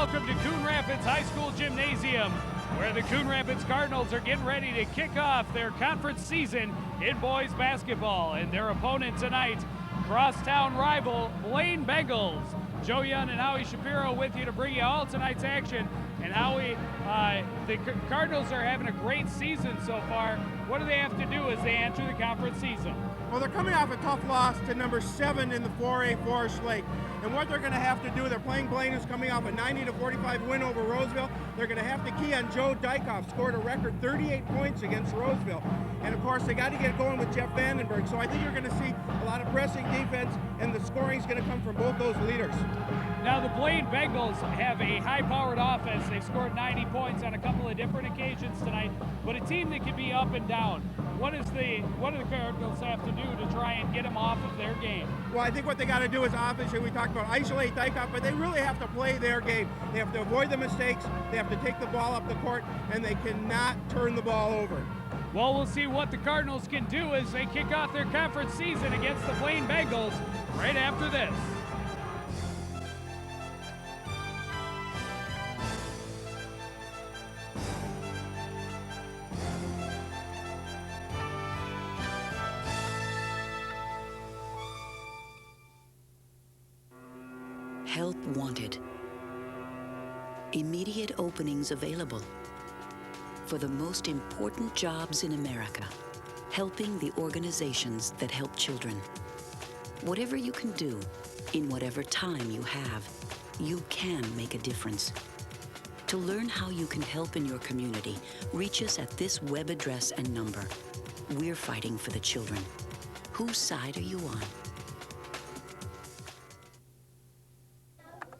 welcome to Coon Rapids High School Gymnasium, where the Coon Rapids Cardinals are getting ready to kick off their conference season in boys basketball. And their opponent tonight, crosstown rival Blaine Bengals. Joe Young and Howie Shapiro with you to bring you all tonight's action. And Howie, the Cardinals are having a great season so far. What do they have to do as they enter the conference season? Well, they're coming off a tough loss to number 7 in the 4A Forest Lake. And what they're going to have to do, they're playing Blaine, who's coming off a 90-45 win over Roseville. They're going to have to key on Joe Dykoff, scored a record 38 points against Roseville. And of course, they got to get going with Jeff Vandenberg. So I think you're going to see a lot of pressing defense, and the scoring is going to come from both those leaders. Now, the Blaine Bengals have a high-powered offense. They've scored 90 points on a couple of different occasions tonight, but a team that can be up and down. What do the Cardinals have to do to try and get them off of their game? Well, I think what they got to do is, obviously, we talked about isolate Dykoff, but they really have to play their game. They have to avoid the mistakes, they have to take the ball up the court, and they cannot turn the ball over. Well, we'll see what the Cardinals can do as they kick off their conference season against the Blaine Bengals right after this. Help wanted. Immediate openings available for the most important jobs in America, helping the organizations that help children. Whatever you can do, in whatever time you have, you can make a difference. To learn how you can help in your community, reach us at this web address and number. We're fighting for the children. Whose side are you on?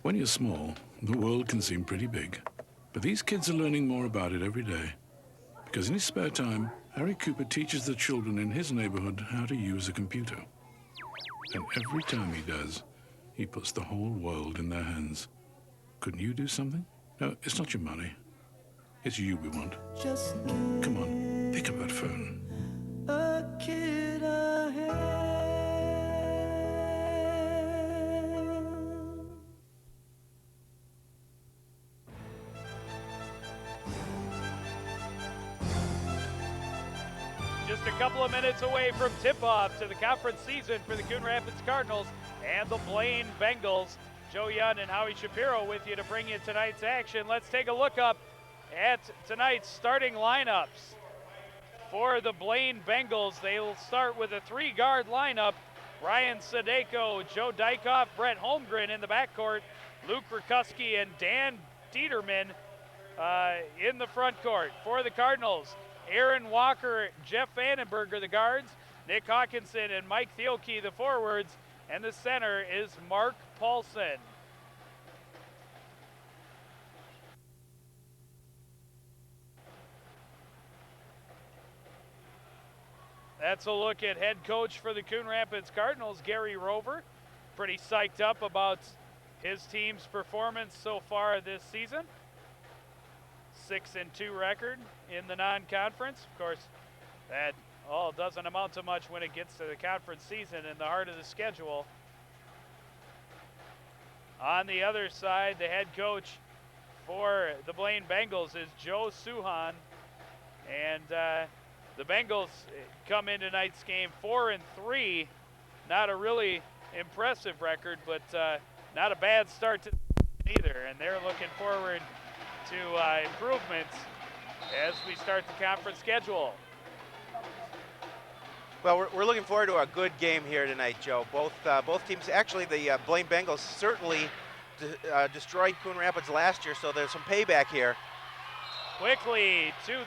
When you're small, the world can seem pretty big. But these kids are learning more about it every day. Because in his spare time, Harry Cooper teaches the children in his neighborhood how to use a computer. And every time he does, he puts the whole world in their hands. Couldn't you do something? No, it's not your money. It's you we want. Come on, pick up that phone. A kid ahead. Just a couple of minutes away from tip-off to the conference season for the Coon Rapids Cardinals and the Blaine Bengals. Joe Young and Howie Shapiro with you to bring you tonight's action. Let's take a look up at tonight's starting lineups. For the Blaine Bengals, they will start with a 3-guard lineup. Ryan Sadeko, Joe Dykoff, Brett Holmgren in the backcourt, Luke Rakuski and Dan Dieterman in the front court. For the Cardinals, Aaron Walker, Jeff Vandenberg are the guards, Nick Hawkinson and Mike Thielke the forwards, and the center is Mark Paulson. That's a look at head coach for the Coon Rapids Cardinals, Gary Rover. Pretty psyched up about his team's performance so far this season. 6-2 record in the non-conference. Of course, that all doesn't amount to much when it gets to the conference season in the heart of the schedule. On the other side, the head coach for the Blaine Bengals is Joe Suhan. And the Bengals come in tonight's game 4-3. Not a really impressive record, but not a bad start to either. And they're looking forward to improvements as we start the conference schedule. Well, we're looking forward to a good game here tonight, Joe. Both teams, actually the Blaine Bengals certainly destroyed Coon Rapids last year, so there's some payback here. Quickly to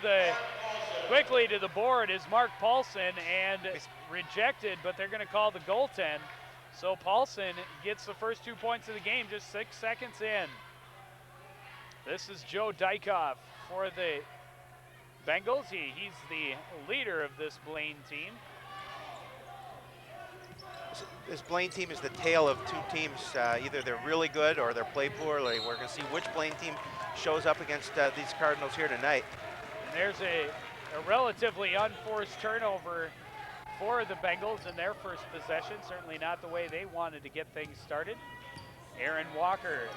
the board is Mark Paulson, and rejected, but they're going to call the goaltend. So Paulson gets the first 2 points of the game just 6 seconds in. This is Joe Dykoff for the Bengals. He's the leader of this Blaine team. This Blaine team is the tale of two teams. Either they're really good or they're play poorly. We're going to see which Blaine team shows up against these Cardinals here tonight. And there's a relatively unforced turnover for the Bengals in their first possession. Certainly not the way they wanted to get things started. Aaron Walker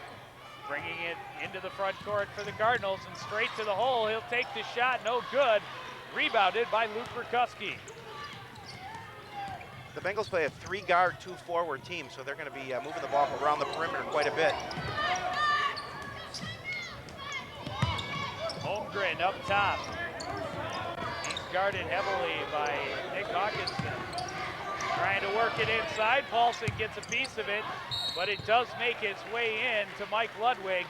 Bringing it into the front court for the Cardinals and straight to the hole. He'll take the shot, no good. Rebounded by Luke Rutkowski. The Bengals play a 3-guard, 2-forward team, so they're going to be moving the ball around the perimeter quite a bit. Holmgren up top. He's guarded heavily by Nick Hawkinson. Trying to work it inside. Paulson gets a piece of it, but it does make its way in to Mike Ludwig,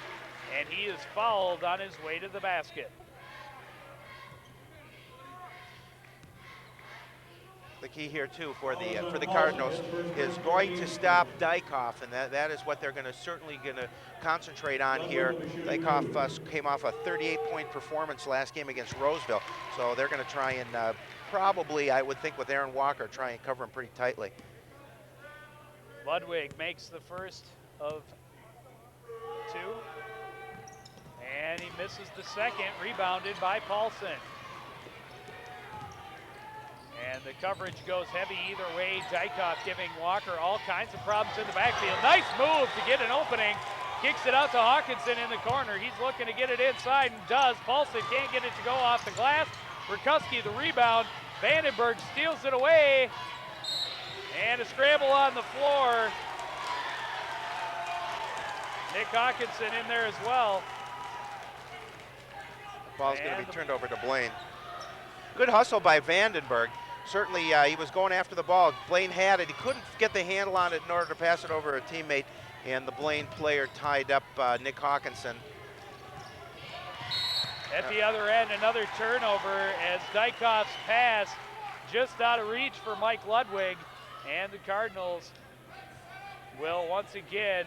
and he is fouled on his way to the basket. The key here too for the Cardinals is going to stop Dykhoff, and that is what they're certainly going to concentrate on here. Dykhoff came off a 38-point performance last game against Roseville, so they're going to try and probably, I would think, with Aaron Walker, try and cover him pretty tightly. Ludwig makes the first of 2, and he misses the second, rebounded by Paulson. And the coverage goes heavy either way. Dykhoff giving Walker all kinds of problems in the backfield. Nice move to get an opening. Kicks it out to Hawkinson in the corner. He's looking to get it inside and does. Paulson can't get it to go off the glass. Rutkowski the rebound. Vandenberg steals it away. And a scramble on the floor. Nick Hawkinson in there as well. The ball's going to be turned over to Blaine. Good hustle by Vandenberg. Certainly, he was going after the ball. Blaine had it. He couldn't get the handle on it in order to pass it over a teammate, and the Blaine player tied up Nick Hawkinson. At the other end, another turnover as Dykhoff's pass just out of reach for Mike Ludwig, and the Cardinals will once again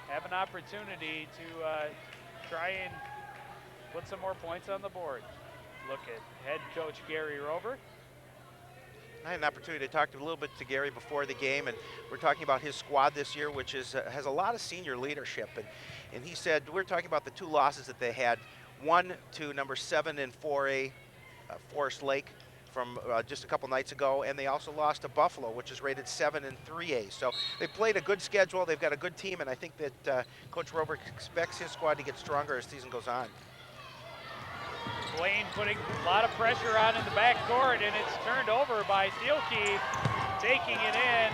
have an opportunity to try and put some more points on the board. Look at head coach Gary Rover. I had an opportunity to talk a little bit to Gary before the game, and we're talking about his squad this year, which is has a lot of senior leadership. And he said, we're talking about the 2 losses that they had. 1 to number 7 in 4A, Forest Lake, from just a couple nights ago, and they also lost to Buffalo, which is rated 7 in 3A. So they played a good schedule. They've got a good team, and I think that Coach Rover expects his squad to get stronger as the season goes on. Blaine putting a lot of pressure on in the backcourt, and it's turned over by Thielke. Taking it in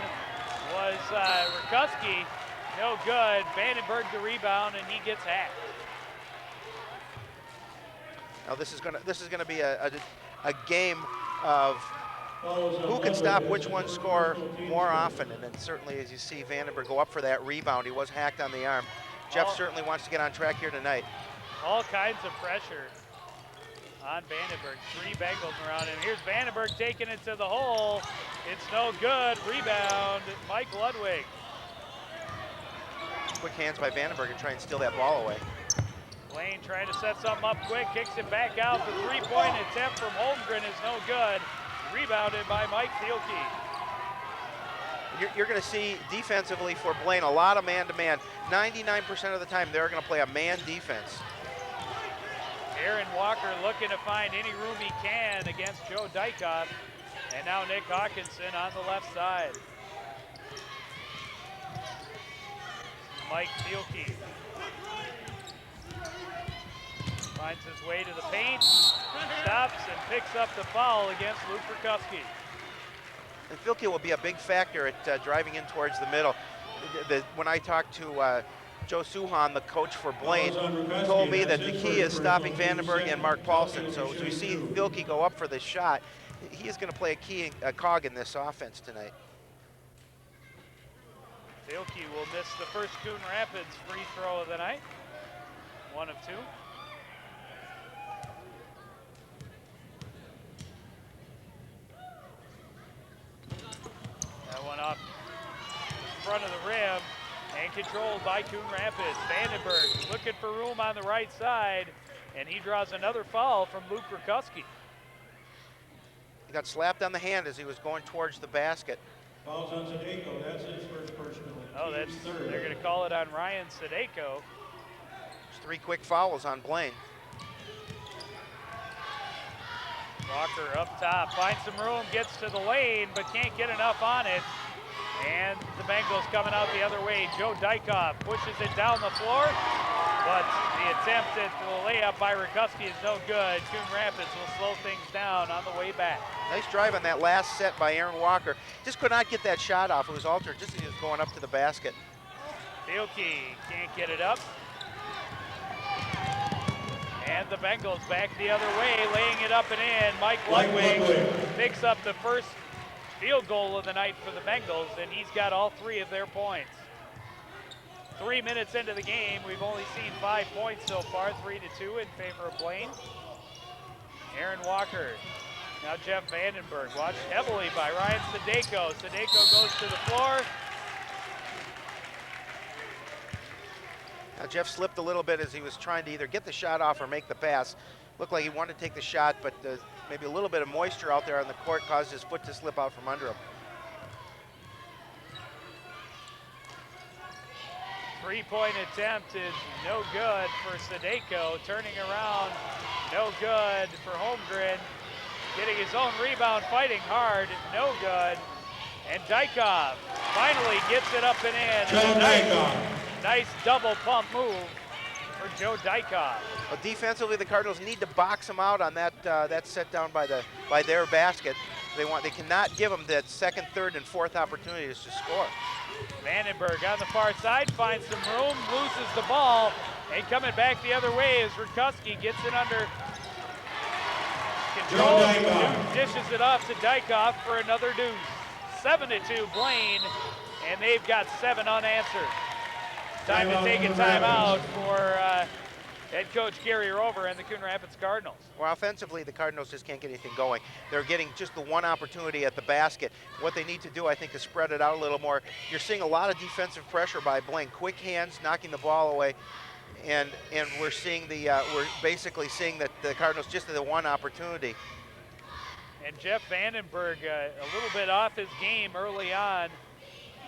was Rutkowski. No good. Vandenberg the rebound, and he gets hacked. Now this is gonna be a game of who can stop which one score more often, and then certainly as you see Vandenberg go up for that rebound, he was hacked on the arm. Jeff certainly wants to get on track here tonight. All kinds of pressure on Vandenberg. 3 Bengals around him. Here's Vandenberg taking it to the hole. It's no good. Rebound, Mike Ludwig. Quick hands by Vandenberg to try and steal that ball away. Blaine trying to set something up quick, kicks it back out. The 3-point attempt from Holmgren is no good. Rebounded by Mike Thielke. You're going to see defensively for Blaine a lot of man-to-man. 99% of the time they're going to play a man defense. Aaron Walker looking to find any room he can against Joe Dykhoff. And now Nick Hawkinson on the left side. Mike Thielke finds his way to the paint, stops and picks up the foul against Luke Rutkowski. And Thielke will be a big factor at driving in towards the middle. When I talked to Joe Suhan, the coach for Blaine, told me that the key is stopping Vandenberg and Mark Paulson. So as we see Thielke go up for this shot, he is going to play a cog in this offense tonight. Thielke will miss the first Coon Rapids free throw of the night. 1 of 2. That one off the front of the rim and controlled by Coon Rapids. Vandenberg looking for room on the right side, and he draws another foul from Luke Rutkowski. He got slapped on the hand as he was going towards the basket. Fouls on Sadeko, that's his first personal. Oh, they're going to call it on Ryan Sadeko. There's 3 quick fouls on Blaine. Walker up top, finds some room, gets to the lane, but can't get enough on it. And the Bengals coming out the other way. Joe Dykhoff pushes it down the floor. But the attempt at the layup by Rikuski is no good. Coon Rapids will slow things down on the way back. Nice drive on that last set by Aaron Walker. Just could not get that shot off. It was altered just as he was going up to the basket. Fielke can't get it up. And the Bengals back the other way, laying it up and in. Mike Ludwig picks up the first field goal of the night for the Bengals, and he's got all 3 of their points. 3 minutes into the game, we've only seen 5 points so far, 3-2 in favor of Blaine. Aaron Walker, now Jeff Vandenberg, watched heavily by Ryan Sadeko. Sadeko goes to the floor. Now Jeff slipped a little bit as he was trying to either get the shot off or make the pass. Looked like he wanted to take the shot, but maybe a little bit of moisture out there on the court caused his foot to slip out from under him. 3-point attempt is no good for Sadeko. Turning around, no good for Holmgren. Getting his own rebound, fighting hard, no good. And Dykov finally gets it up and in. Joe Dykov. Nice double pump move for Joe Dykov. Well, defensively, the Cardinals need to box him out on that set down by their basket. They cannot give him that second, third, and fourth opportunities to score. Vandenberg on the far side finds some room, loses the ball, and coming back the other way is Rikuski, gets it under control, dishes it off to Dykov for another deuce. 7-2 Blaine, and they've got 7 unanswered. Time to take a timeout for head coach Gary Rover and the Coon Rapids Cardinals. Well, offensively, the Cardinals just can't get anything going. They're getting just the one opportunity at the basket. What they need to do, I think, is spread it out a little more. You're seeing a lot of defensive pressure by Blaine. Quick hands, knocking the ball away, and we're seeing we're basically seeing that the Cardinals just had the one opportunity. And Jeff Vandenberg, a little bit off his game early on.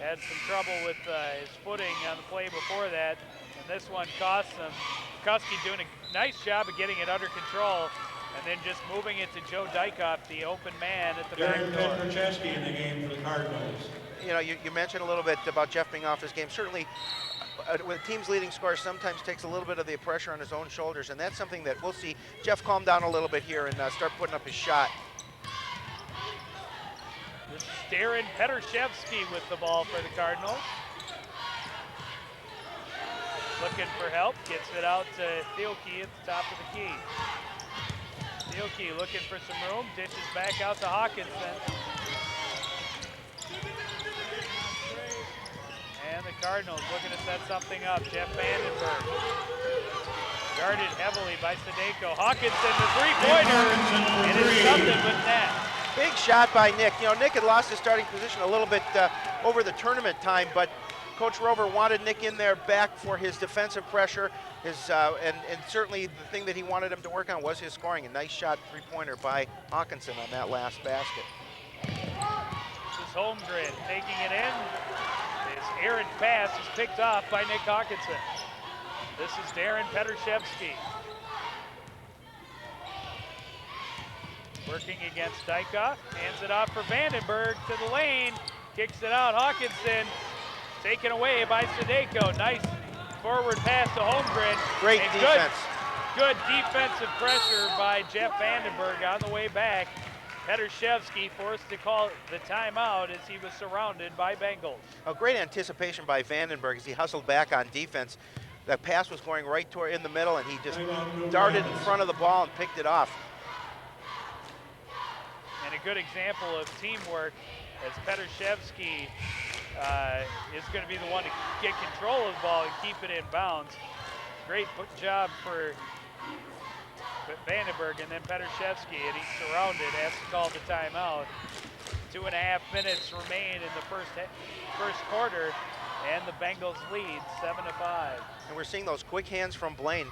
Had some trouble with his footing on the play before that, and this one cost him. Rikuski doing a nice job of getting it under control, and then just moving it to Joe Dykov, the open man at the back door. Derek in the game for the Cardinals. You know, you mentioned a little bit about Jeff being off his game. Certainly, with a team's leading scorer, sometimes takes a little bit of the pressure on his own shoulders, and that's something that we'll see Jeff calm down a little bit here and start putting up his shot. This is Darren Petershevsky with the ball for the Cardinals. Looking for help, gets it out to Thielke at the top of the key. Thielke looking for some room, dishes back out to Hawkinson. And the Cardinals looking to set something up. Jeff Vandenberg. Guarded heavily by Sadeko. Hawkinson, the three-pointer, and it's something but net. Big shot by Nick. You know, Nick had lost his starting position a little bit over the tournament time, but Coach Rover wanted Nick in there back for his defensive pressure. And certainly the thing that he wanted him to work on was his scoring. A nice shot, three-pointer by Hawkinson on that last basket. This is Holmgren taking it in. His errant pass is picked off by Nick Hawkinson. This is Darren Petershevsky. Working against Dykov, hands it off for Vandenberg to the lane, kicks it out. Hawkinson taken away by Sadeko. Nice forward pass to Holmgren. Great and defense. Good defensive pressure by Jeff Vandenberg on the way back. Petershevsky forced to call the timeout as he was surrounded by Bengals. A great anticipation by Vandenberg as he hustled back on defense. That pass was going right toward in the middle, and he just darted in front of the ball and picked it off. And a good example of teamwork as Petershevsky is going to be the one to get control of the ball and keep it in bounds. Great job for Vandenberg, and then Petershevsky, and he's surrounded, has to call the timeout. 2.5 minutes remain in the first quarter, and the Bengals lead 7-5. And we're seeing those quick hands from Blaine,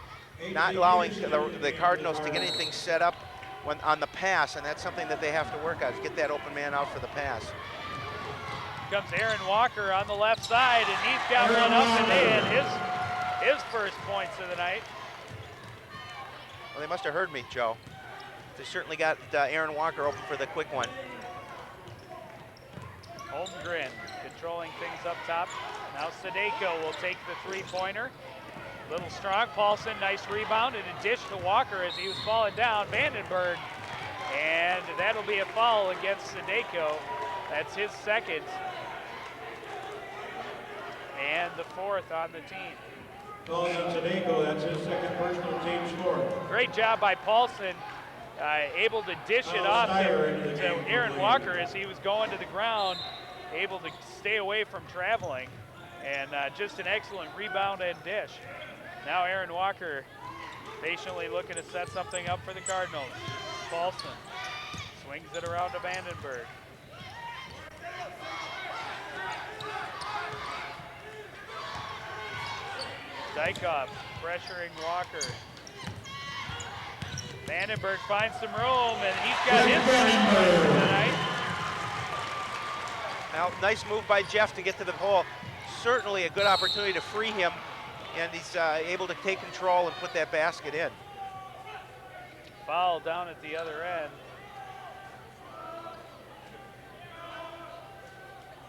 not allowing the Cardinals to get anything set up on the pass, and that's something that they have to work on, is get that open man out for the pass. Comes Aaron Walker on the left side, and he's got one up and in, his first points of the night. Well, they must have heard me, Joe. They certainly got Aaron Walker open for the quick one. Holmgren controlling things up top. Now Sadeko will take the three-pointer. Little strong, Paulson, nice rebound, and a dish to Walker as he was falling down. Vandenberg, and that'll be a foul against Sadeko. That's his second, and the fourth on the team. Calls on Sadeko, that's his second personal team score. Great job by Paulson, able to dish it off to Aaron Walker as he was going to the ground, able to stay away from traveling, and just an excellent rebound and dish. Now Aaron Walker patiently looking to set something up for the Cardinals. Paulson swings it around to Vandenberg. Dykoff pressuring Walker. Vandenberg finds some room, and he's got his first point for the night. Now, nice move by Jeff to get to the hole. Certainly a good opportunity to free him, and he's able to take control and put that basket in. Foul down at the other end.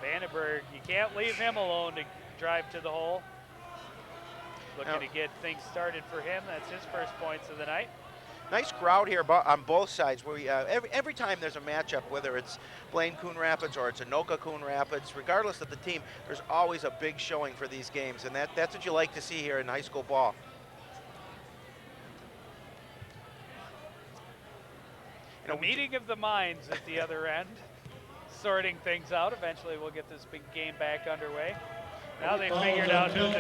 Vandenberg, you can't leave him alone to drive to the hole. Looking to get things started for him. That's his first points of the night. Nice crowd here on both sides. Where we, every time there's a matchup, whether it's Blaine Coon Rapids or it's Anoka Coon Rapids, regardless of the team, there's always a big showing for these games, and that's what you like to see here in high school ball. A meeting of the minds at the other end, sorting things out. Eventually we'll get this big game back underway. Now they figured out who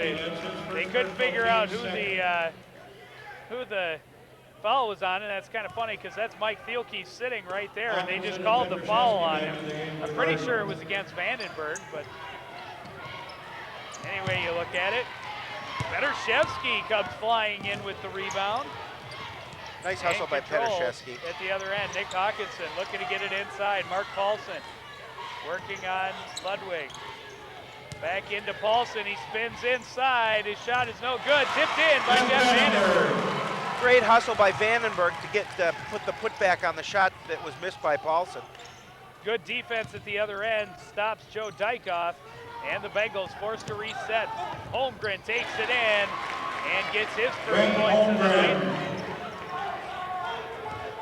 they couldn't figure out who the foul was on, and that's kind of funny because that's Mike Thielke sitting right there, and they just called the foul on him. I'm pretty sure it was against Vandenberg, but anyway you look at it. Petershevsky comes flying in with the rebound. Nice hustle by Petershevsky. At the other end, Nick Hawkinson looking to get it inside. Mark Paulson working on Ludwig. Back into Paulson, he spins inside. His shot is no good. Tipped in by Jeff Vandenberg. Great hustle by Vandenberg to get put the putback on the shot that was missed by Paulson. Good defense at the other end, stops Joe Dykoff, and the Bengals forced to reset. Holmgren takes it in and gets his first points of the night.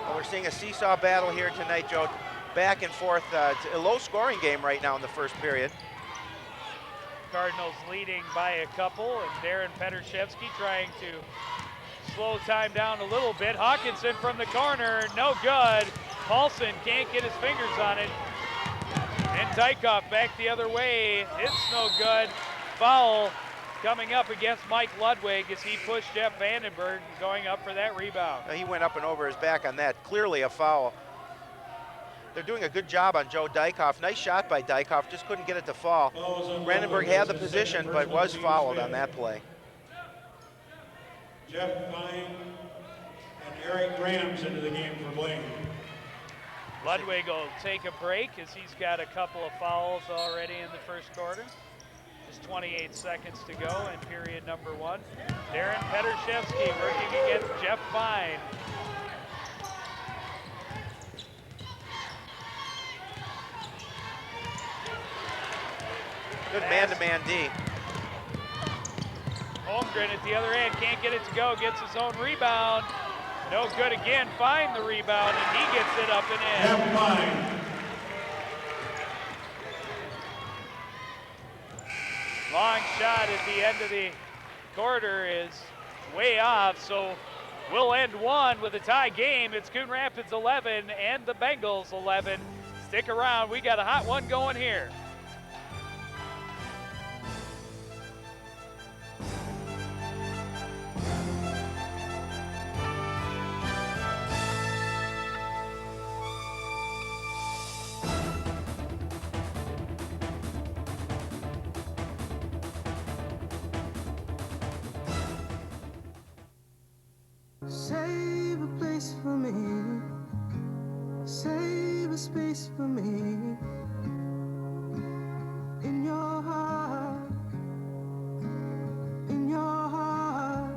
Well, we're seeing a seesaw battle here tonight, Joe. Back and forth. It's a low-scoring game right now in the first period. Cardinals leading by a couple, and Darren Petershevsky trying to slow time down a little bit. Hawkinson from the corner, no good. Paulson can't get his fingers on it. And Dykoff back the other way, it's no good. Foul coming up against Mike Ludwig as he pushed Jeff Vandenberg going up for that rebound. He went up and over his back on that, clearly a foul. They're doing a good job on Joe Dykoff. Nice shot by Dykoff, just couldn't get it to fall. Brandenburg had the position, but was fouled on that play. Jeff Fine and Eric Graham's into the game for Blaine. Ludwig will take a break as he's got a couple of fouls already in the first quarter. Just 28 seconds to go in period number one. Darren Petershevsky working against Jeff Fine. Good man-to-man D. Holmgren at the other end, can't get it to go, gets his own rebound. No good again, find the rebound, and he gets it up and in. Jeff Fine. Long shot at the end of the quarter is way off, so we'll end one with a tie game. It's Coon Rapids 11 and the Bengals 11. Stick around, we got a hot one going here. Save a place for me, save a space for me, in your heart, in your heart.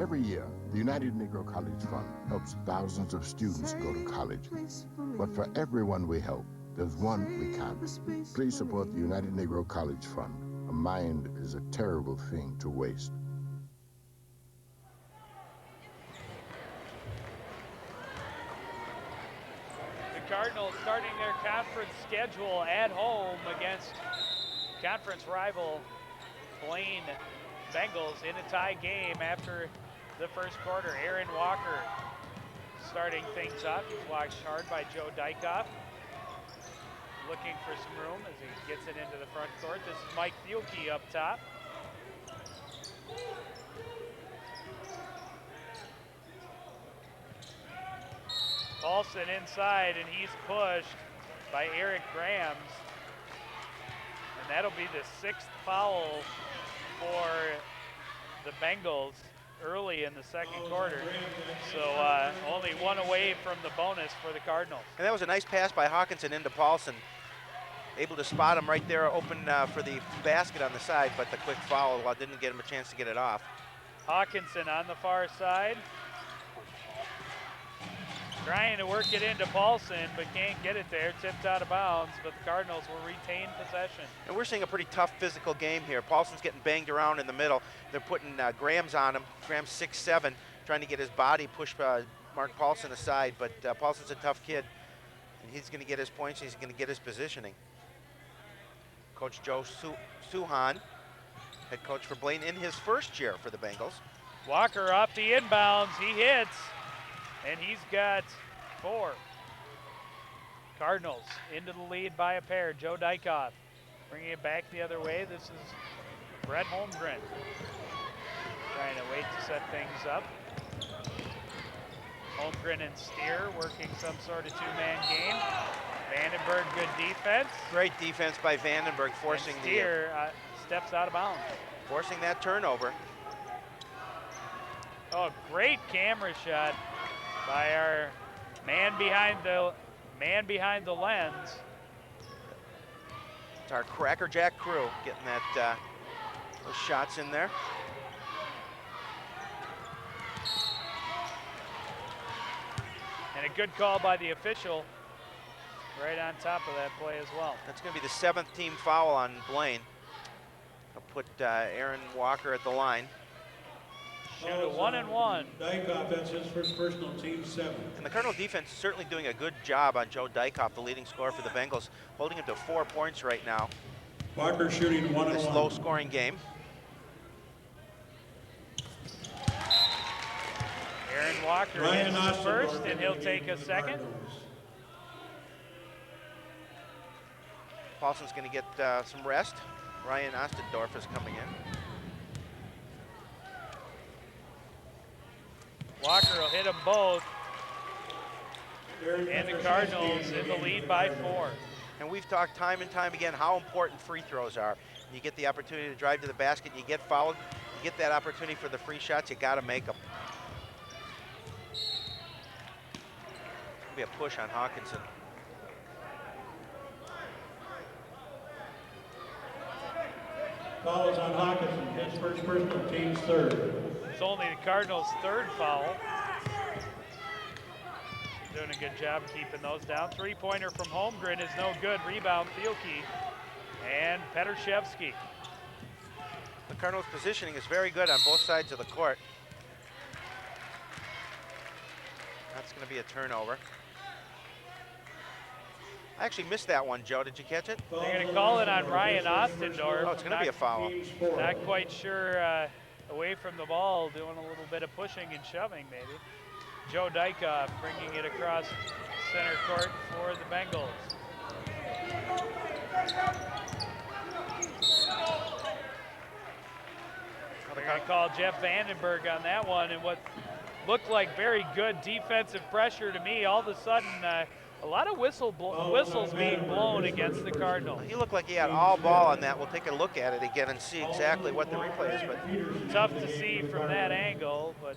Every year, the United Negro College Fund helps thousands of students go to college. But for everyone we help, there's one we can't. Please support the United Negro College Fund. A mind is a terrible thing to waste. The Cardinals starting their conference schedule at home against conference rival Blaine Bengals in a tie game after the first quarter. Aaron Walker starting things up. He's watched hard by Joe Dykoff. Looking for some room as he gets it into the front court. This is Mike Thielke up top. Paulson inside, and he's pushed by Eric Grams. And that'll be the 6th foul for the Bengals early in the second quarter. So only one away from the bonus for the Cardinals. And that was a nice pass by Hawkinson into Paulson. Able to spot him right there open for the basket on the side, but the quick foul didn't get him a chance to get it off. Hawkinson on the far side. Trying to work it into Paulson, but can't get it there. Tipped out of bounds, but the Cardinals will retain possession. And we're seeing a pretty tough physical game here. Paulson's getting banged around in the middle. They're putting Grams on him. Grams 6'7", trying to get his body, push Mark Paulson aside, but Paulson's a tough kid, and he's going to get his points, he's going to get his positioning. Coach Joe Suhan, head coach for Blaine in his first year for the Bengals. Walker off the inbounds, he hits, and he's got 4. Cardinals into the lead by a pair. Joe Dykoff bringing it back the other way. This is Brett Holmgren trying to wait to set things up. Holmgren and Steer working some sort of two-man game. Vandenberg, good defense. Great defense by Vandenberg, forcing and Steer steps out of bounds. Forcing that turnover. Oh, great camera shot by our man behind the lens. It's our Cracker Jack crew getting that those shots in there. And a good call by the official right on top of that play as well. That's going to be the 7th team foul on Blaine. I'll put Aaron Walker at the line. Shoot a 1-and-1. Dykoff, that's his first personal, team 7. And the Cardinal defense is certainly doing a good job on Joe Dykoff, the leading scorer for the Bengals, holding him to 4 points right now. Walker shooting 1-and-1. This low-scoring game. Aaron Walker hits the first, and he'll take a second. Paulson's going to get some rest. Ryan Ostendorf is coming in. Walker will hit them both. And the Cardinals in the lead by 4. And we've talked time and time again how important free throws are. You get the opportunity to drive to the basket, you get fouled, you get that opportunity for the free shots, you got to make them. Be a push on Hawkinson. Foul is on Hawkinson, his first personal, team's 3rd. It's only the Cardinals' 3rd foul. Doing a good job keeping those down. 3-pointer from Holmgren is no good. Rebound, Thielke and Petershevsky. The Cardinals' positioning is very good on both sides of the court. That's going to be a turnover. I actually missed that one, Joe. Did you catch it? They're going to call it on Ryan Ostendorf. Oh, it's going to be a foul. Not quite sure. Away from the ball, doing a little bit of pushing and shoving, maybe. Joe Dykoff bringing it across center court for the Bengals. They're going to call Jeff Vandenberg on that one, and what looked like very good defensive pressure to me. All of a sudden, a lot of whistles being blown against the Cardinals. He looked like he had all ball on that. We'll take a look at it again and see exactly what the replay is. But tough to see from that angle, but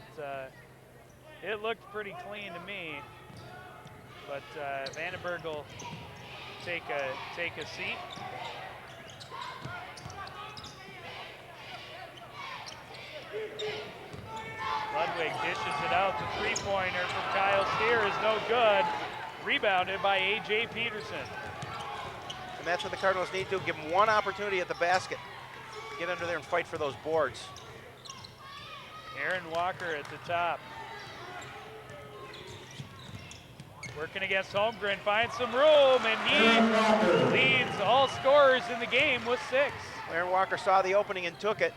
it looked pretty clean to me. But Vandenberg will take a seat. Ludwig dishes it out. The 3-pointer from Kyle Steer is no good. Rebounded by A.J. Peterson. And that's what the Cardinals need to do. Give him one opportunity at the basket. Get under there and fight for those boards. Aaron Walker at the top. Working against Holmgren, finds some room, and he leads all scorers in the game with 6. Aaron Walker saw the opening and took it.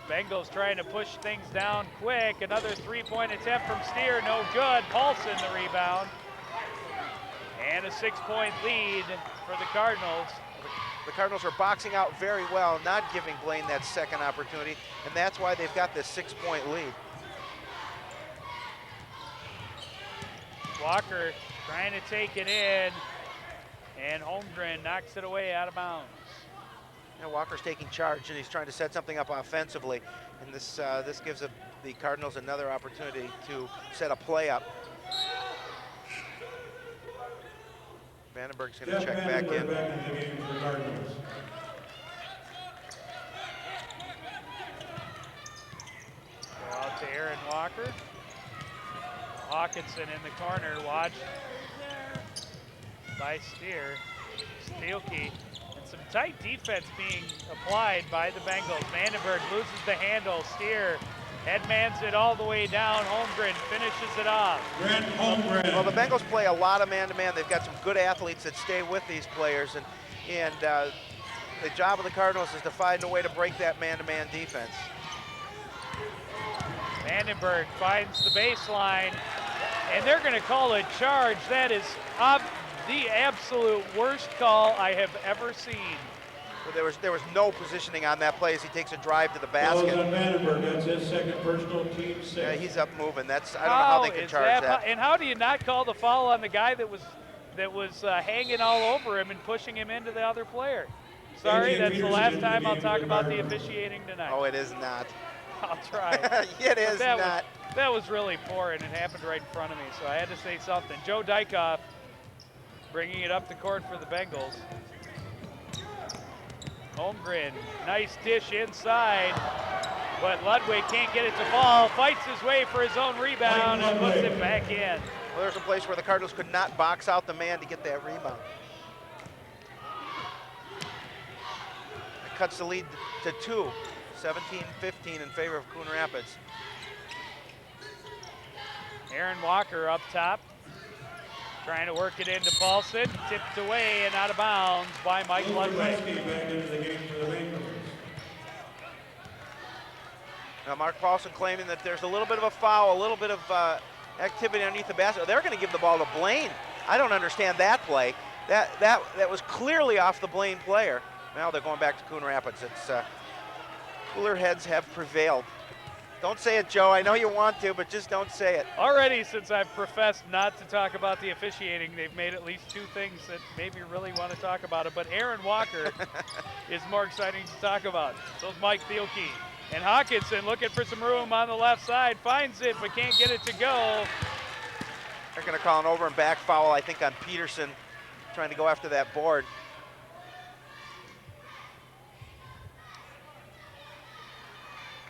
Bengals trying to push things down quick. Another 3-point attempt from Steer, no good. Paulson the rebound. And a 6-point lead for the Cardinals. The Cardinals are boxing out very well, not giving Blaine that second opportunity, and that's why they've got this 6-point lead. Walker trying to take it in, and Holmgren knocks it away out of bounds. Now Walker's taking charge, and he's trying to set something up offensively, and this gives the Cardinals another opportunity to set a play up. Vandenberg's going to check back in. Back in the game for the Cardinals. Out to Aaron Walker. Hawkinson in the corner, watched by Steer. Steelkey, and some tight defense being applied by the Bengals. Vandenberg loses the handle. Steer headmans it all the way down. Holmgren finishes it off. Grant Holmgren. Well, the Bengals play a lot of man-to-man. They've got some good athletes that stay with these players, and the job of the Cardinals is to find a way to break that man-to-man defense. Vandenberg finds the baseline, and they're going to call a charge. That is the absolute worst call I have ever seen. Well, there was no positioning on that play as he takes a drive to the basket. Fouls on Vandenberg. That's his second personal, team 6. Yeah, he's up moving. I don't know how they can charge that. And how do you not call the foul on the guy that was hanging all over him and pushing him into the other player? Sorry, that's the last time I'll talk about the officiating tonight. Oh, it is not. I'll try. It is not. That was really poor, and it happened right in front of me, so I had to say something. Joe Dykoff bringing it up the court for the Bengals. Holmgren, nice dish inside, but Ludwig can't get it to fall. Fights his way for his own rebound and puts it back in. Well, there's a place where the Cardinals could not box out the man to get that rebound. It cuts the lead to 2. 17-15 in favor of Coon Rapids. Aaron Walker up top, trying to work it into Paulson, tipped away and out of bounds by Mike Ludwig. Back into the game for the Bengals. Now Mark Paulson claiming that there's a little bit of a foul, a little bit of activity underneath the basket. They're going to give the ball to Blaine. I don't understand that play. That was clearly off the Blaine player. Now they're going back to Coon Rapids. It's cooler heads have prevailed. Don't say it, Joe. I know you want to, but just don't say it. Already, since I've professed not to talk about the officiating, they've made at least 2 things that made me really want to talk about it. But Aaron Walker is more exciting to talk about. So is Mike Thielke. And Hawkinson looking for some room on the left side, finds it, but can't get it to go. They're going to call an over and back foul, I think, on Peterson, trying to go after that board.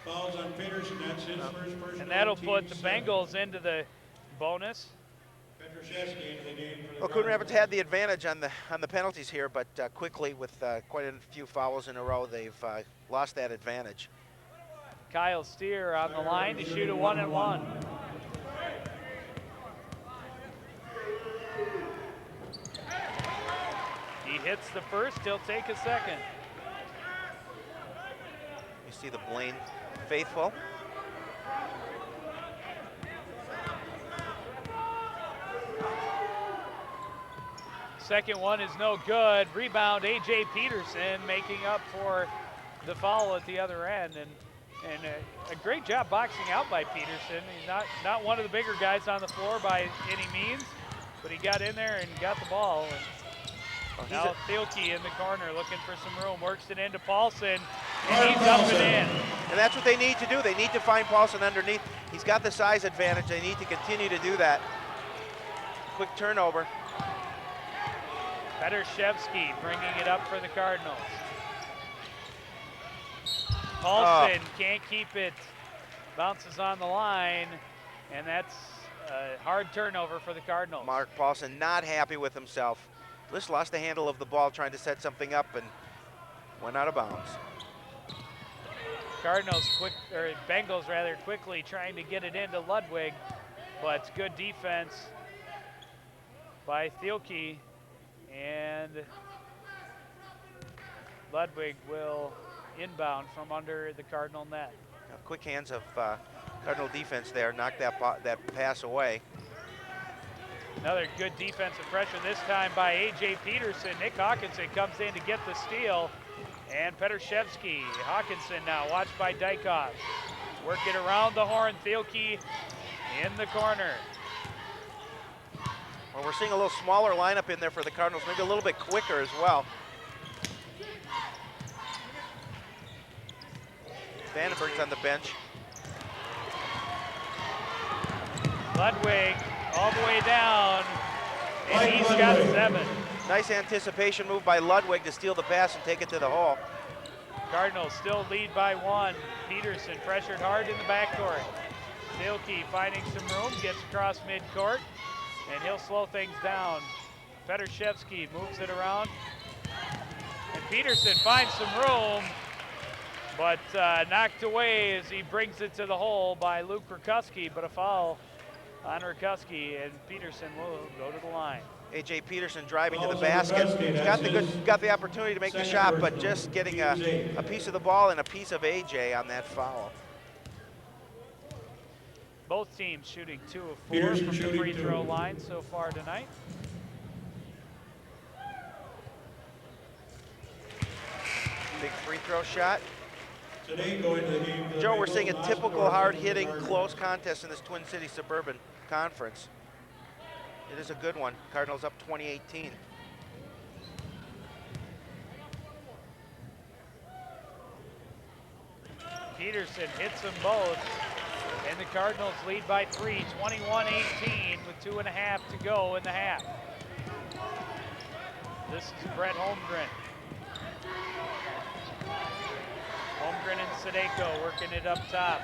Fouls on Peterson. That's his first personal. And that'll team put the 7. Bengals into the bonus. Petrashevsky into the game for the Well, Coon Rapids had the advantage on the penalties here, but quickly, with quite a few fouls in a row, they've lost that advantage. Kyle Steer on the line to shoot a 1-and-1. He hits the first, he'll take a second. You see the Blaine faithful. Second one is no good. Rebound, A.J. Peterson making up for the foul at the other end. And a great job boxing out by Peterson. He's not one of the bigger guys on the floor by any means, but he got in there and got the ball. And now Thielke in the corner looking for some room, works it into Paulson, and he's up and in. And that's what they need to do. They need to find Paulson underneath. He's got the size advantage. They need to continue to do that. Quick turnover. Petrashevsky bringing it up for the Cardinals. Paulson can't keep it, bounces on the line, and that's a hard turnover for the Cardinals. Mark Paulson not happy with himself. Just lost the handle of the ball trying to set something up, and Went out of bounds. Bengals rather quickly trying to get it into Ludwig, but good defense by Thielke, and Ludwig will inbound from under the Cardinal net. Now, quick hands of Cardinal defense there, knocked that pass away. Another good defensive pressure, this time by A.J. Peterson. Nick Hawkinson comes in to get the steal, and Petrashevsky. Hawkinson now watched by Dykhoff. Work it around the horn, Thielke in the corner. Well, we're seeing a little smaller lineup in there for the Cardinals, maybe a little bit quicker as well. Vandenberg's on the bench. Ludwig all the way down, and he's got 7. Nice anticipation move by Ludwig to steal the pass and take it to the hole. Cardinals still lead by 1. Peterson pressured hard in the backcourt. Thielke finding some room, gets across midcourt, and he'll slow things down. Petrashevsky moves it around, and Peterson finds some room, but knocked away as he brings it to the hole by Luke Rakuski, but a foul on Rakuski, and Peterson will go to the line. A.J. Peterson driving to the basket. He's got the opportunity to make the shot, but just getting a piece of the ball and a piece of A.J. on that foul. Both teams shooting 2 of 4 from the free throw line so far tonight. Big free throw shot. Today, going to the game. Joe, we're seeing a typical hard-hitting, close contest in this Twin Cities Suburban Conference. It is a good one. Cardinals up 2018. Peterson hits them both, and the Cardinals lead by 3, 21-18 with 2.5 to go in the half. This is Brett Holmgren. Holmgren and Sadeko working it up top.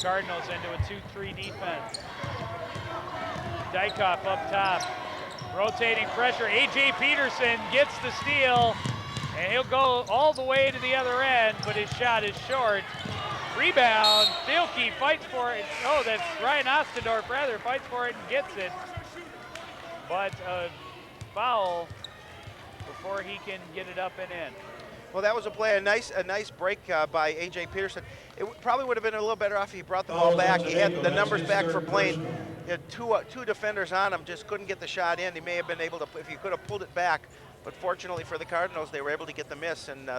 Cardinals into a 2-3 defense. Dykhoff up top. Rotating pressure. A.J. Peterson gets the steal, and he'll go all the way to the other end, but his shot is short. Rebound. Thielke fights for it. Oh, that's Ryan Ostendorf, rather, fights for it and gets it. But a foul before he can get it up and in. Well, that was a play, a nice break by A.J. Peterson. It probably would have been a little better off if he brought the ball back. He had the numbers back for Blaine. He had two defenders on him, just couldn't get the shot in. He may have been able to, if he could have pulled it back. But fortunately for the Cardinals, they were able to get the miss and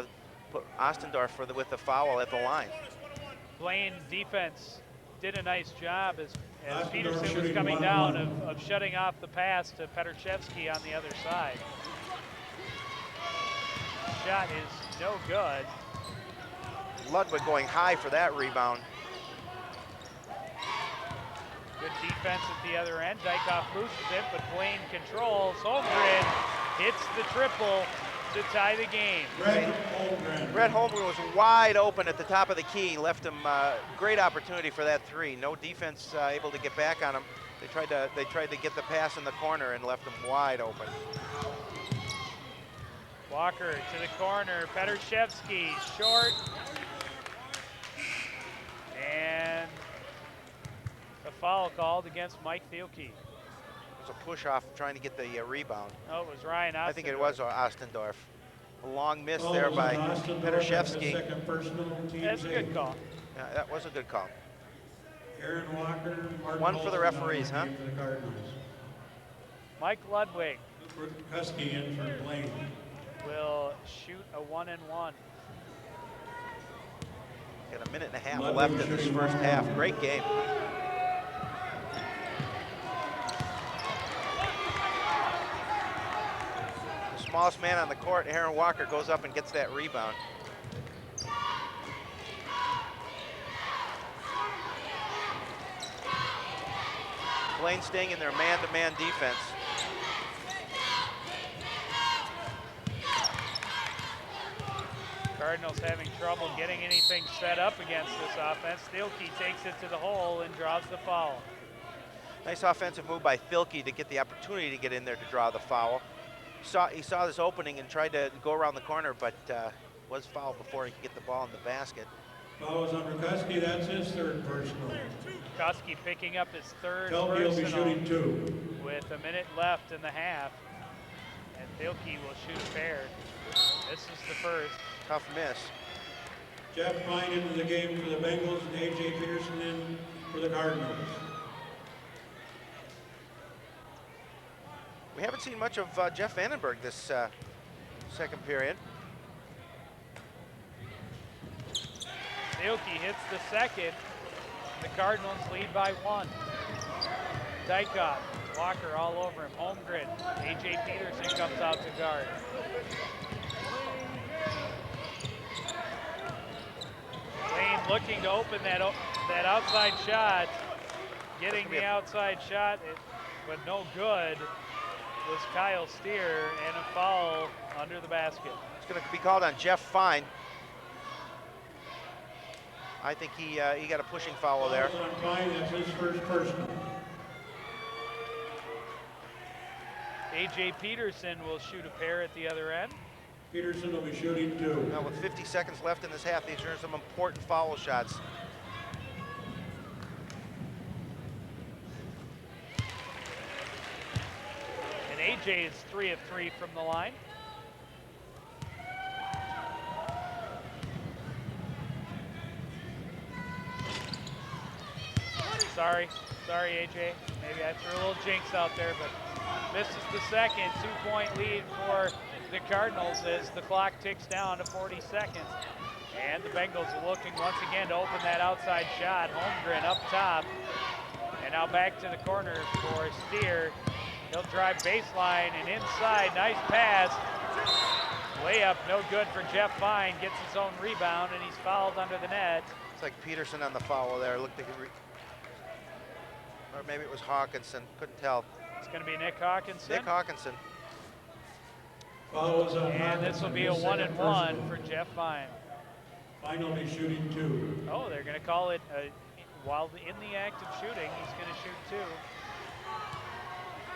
put Ostendorf with the foul at the line. Blaine defense did a nice job as Peterson was coming down of shutting off the pass to Petrashevsky on the other side. Shot is no good. Ludwig going high for that rebound. Good defense at the other end. Dykhoff loses it, but Blaine controls. Holmgren hits the triple to tie the game. Brett Holmgren was wide open at the top of the key, left him great opportunity for that 3. No defense able to get back on him. They tried to get the pass in the corner and left him wide open. Walker to the corner. Petrashevsky short. And a foul called against Mike Thielke. It was a push off trying to get the rebound. Oh, it was Ryan Ostendorf. I think it was Ostendorf. A long miss there by Petrashevsky. That's a good call. Yeah, that was a good call. Aaron Walker, one for the referees, huh? Mike Ludwig Husky in for Blaine. Will shoot a 1-and-1. Got a minute and a half left in this first half. Great game. The smallest man on the court, Aaron Walker, goes up and gets that rebound. Blaine staying in their man-to-man defense. Cardinals having trouble getting anything set up against this offense. Thielke takes it to the hole and draws the foul. Nice offensive move by Thielke to get the opportunity to get in there to draw the foul. he saw this opening and tried to go around the corner, but was fouled before he could get the ball in the basket. Fouls on Rukuski, that's his third personal. Rukuski picking up his third Telke will be personal shooting 2. with a minute left in the half. And Thielke will shoot a pair. This is the first. Tough miss. Jeff Fine into the game for the Bengals and A.J. Peterson in for the Cardinals. We haven't seen much of Jeff Vandenberg this second period. Thielke hits the second. The Cardinals lead by 1. Dykhoff, Walker all over him. Holmgren, A.J. Peterson comes out to guard. Blaine looking to open that outside shot. Getting the outside shot, but no good, was Kyle Steer, and a foul under the basket. It's going to be called on Jeff Fine. I think he got a pushing foul there. Fouls on Fine, that's his first personal. A.J. Peterson will shoot a pair at the other end. Peterson will be shooting 2. Now with 50 seconds left in this half, these are some important foul shots. And A.J. is 3 of 3 from the line. Sorry, A.J. Maybe I threw a little jinx out there, but misses the second. 2-point lead for the Cardinals as the clock ticks down to 40 seconds. And the Bengals are looking once again to open that outside shot. Holmgren up top. And now back to the corner for Steer. He'll drive baseline and inside. Nice pass. Layup no good for Jeff Fine. Gets his own rebound and he's fouled under the net. It's like Peterson on the foul there. Looked like or maybe it was Hawkinson. Couldn't tell. It's going to be Nick Hawkinson. Nick Hawkinson. Fouls on And this will be a 1-and-1 for Jeff Fine. Fine will be shooting 2. Oh, they're going to call it, while in the act of shooting, he's going to shoot 2.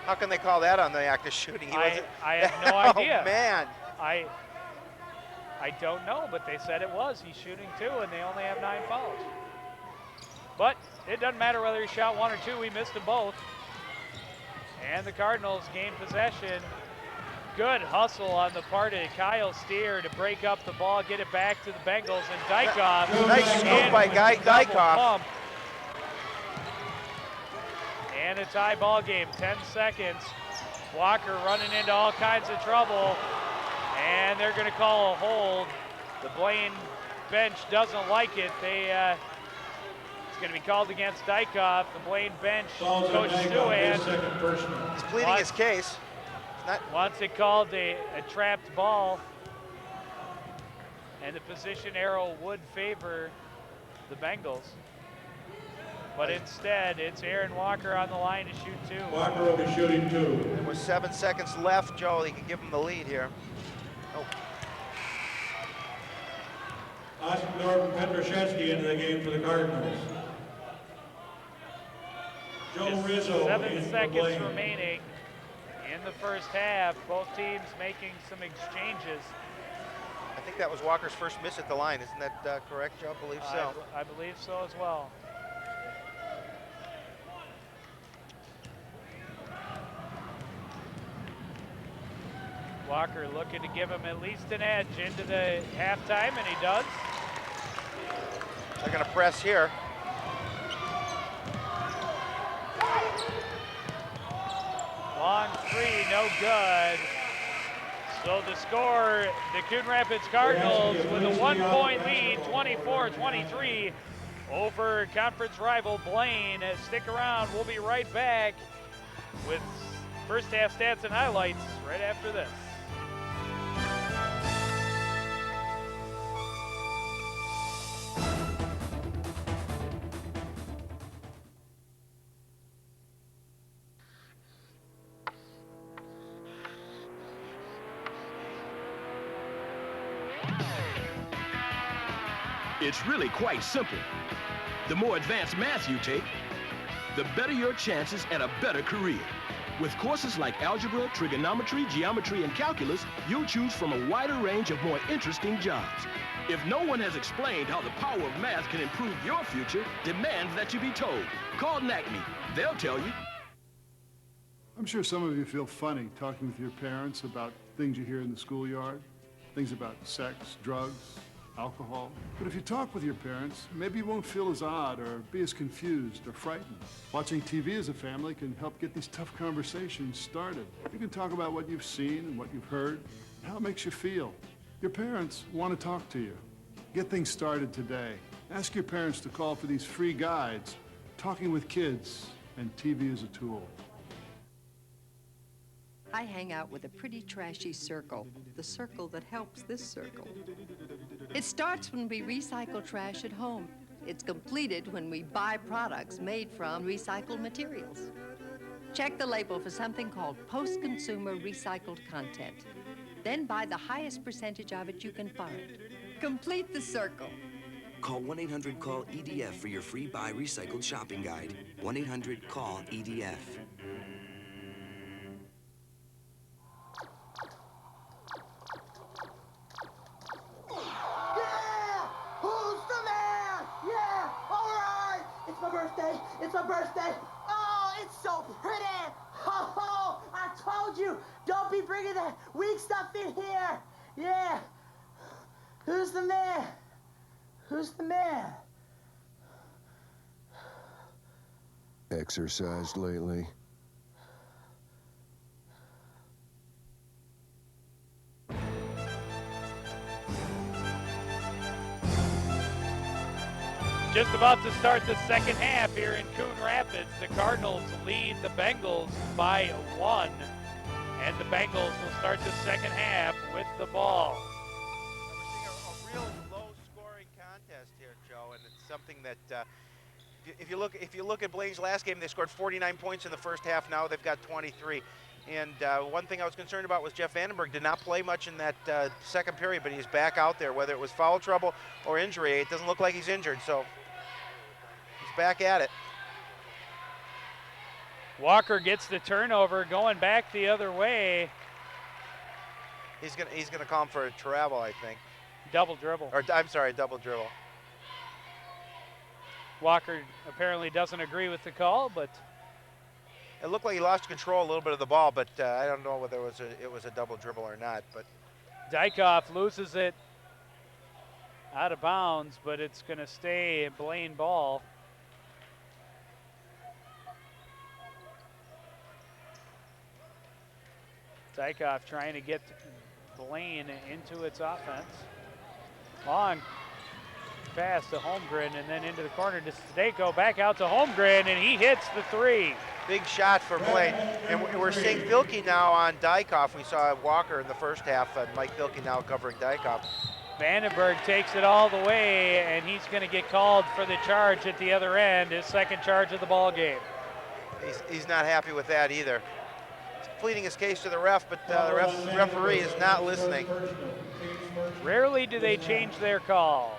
How can they call that on the act of shooting? I have no idea. Oh, man. I don't know, but they said it was. He's shooting 2, and they only have 9 fouls. But it doesn't matter whether he shot 1 or 2. We missed them both. And the Cardinals gain possession. Good hustle on the part of Kyle Steer to break up the ball, get it back to the Bengals, and Dykhoff. Nice scoop by Guy Dykhoff. And a tie ball game, 10 seconds. Walker running into all kinds of trouble, and they're going to call a hold. The Blaine bench doesn't like it. It's going to be called against Dykhoff. The Blaine bench, Coach Stuan, he's pleading his case. Wants it called a trapped ball, and the position arrow would favor the Bengals. But instead, it's Aaron Walker on the line to shoot 2. Walker will be shooting 2. And with 7 seconds left, Joe, he could give him the lead here. Oh. Oscar Petroshevsky into the game for the Cardinals. Joe Rizzo 7 seconds remaining in the first half. Both teams making some exchanges. I think that was Walker's first miss at the line. Isn't that correct, Joe? I believe so. I believe so as well. Walker looking to give him at least an edge into the halftime, and he does. They're going to press here. Long 3, no good. So the score, the Coon Rapids Cardinals with a 1-point lead, 24-23 over conference rival Blaine. Stick around, we'll be right back with first half stats and highlights right after this. It's really quite simple. The more advanced math you take, the better your chances at a better career. With courses like algebra, trigonometry, geometry, and calculus, you'll choose from a wider range of more interesting jobs. If no one has explained how the power of math can improve your future, demand that you be told. Call NACME. They'll tell you. I'm sure some of you feel funny talking with your parents about things you hear in the schoolyard, things about sex, drugs, alcohol. But if you talk with your parents, maybe you won't feel as odd or be as confused or frightened. Watching TV as a family can help get these tough conversations started. You can talk about what you've seen and what you've heard, and how it makes you feel. Your parents want to talk to you. Get things started today. Ask your parents to call for these free guides, Talking with Kids and TV as a Tool. I hang out with a pretty trashy circle, the circle that helps this circle. It starts when we recycle trash at home. It's completed when we buy products made from recycled materials. Check the label for something called post-consumer recycled content. Then buy the highest percentage of it you can find. Complete the circle. Call 1-800-CALL-EDF for your free Buy Recycled shopping guide. 1-800-CALL-EDF. It's my birthday. Oh, it's so pretty. Oh, I told you, don't be bringing that weak stuff in here. Yeah. Who's the man? Who's the man? Exercised lately? Just about to start the second half here in Coon Rapids. The Cardinals lead the Bengals by 1, and the Bengals will start the second half with the ball. We're seeing a real low-scoring contest here, Joe, and it's something that if you look at Blaine's last game, they scored 49 points in the first half. Now they've got 23. And one thing I was concerned about was Jeff Vandenberg did not play much in that second period, but he's back out there, whether it was foul trouble or injury. It doesn't look like he's injured, so he's back at it. Walker gets the turnover, going back the other way. He's gonna call him for a travel, I think. Double dribble. Or I'm sorry, double dribble. Walker apparently doesn't agree with the call, but it looked like he lost control a little bit of the ball, but I don't know whether it was a double dribble or not. But Dykoff loses it out of bounds, but it's going to stay a Blaine ball. Dykoff trying to get Blaine into its offense. Long pass to Holmgren and then into the corner to Stadeko, back out to Holmgren, and he hits the three. Big shot for Blaine. And we're seeing Filkey now on Dykoff. We saw Walker in the first half, and Mike Filkey now covering Dykoff. Vandenberg takes it all the way, and he's going to get called for the charge at the other end, his second charge of the ball game. He's not happy with that either. He's pleading his case to the ref, but the referee is not listening. Rarely do they change their call.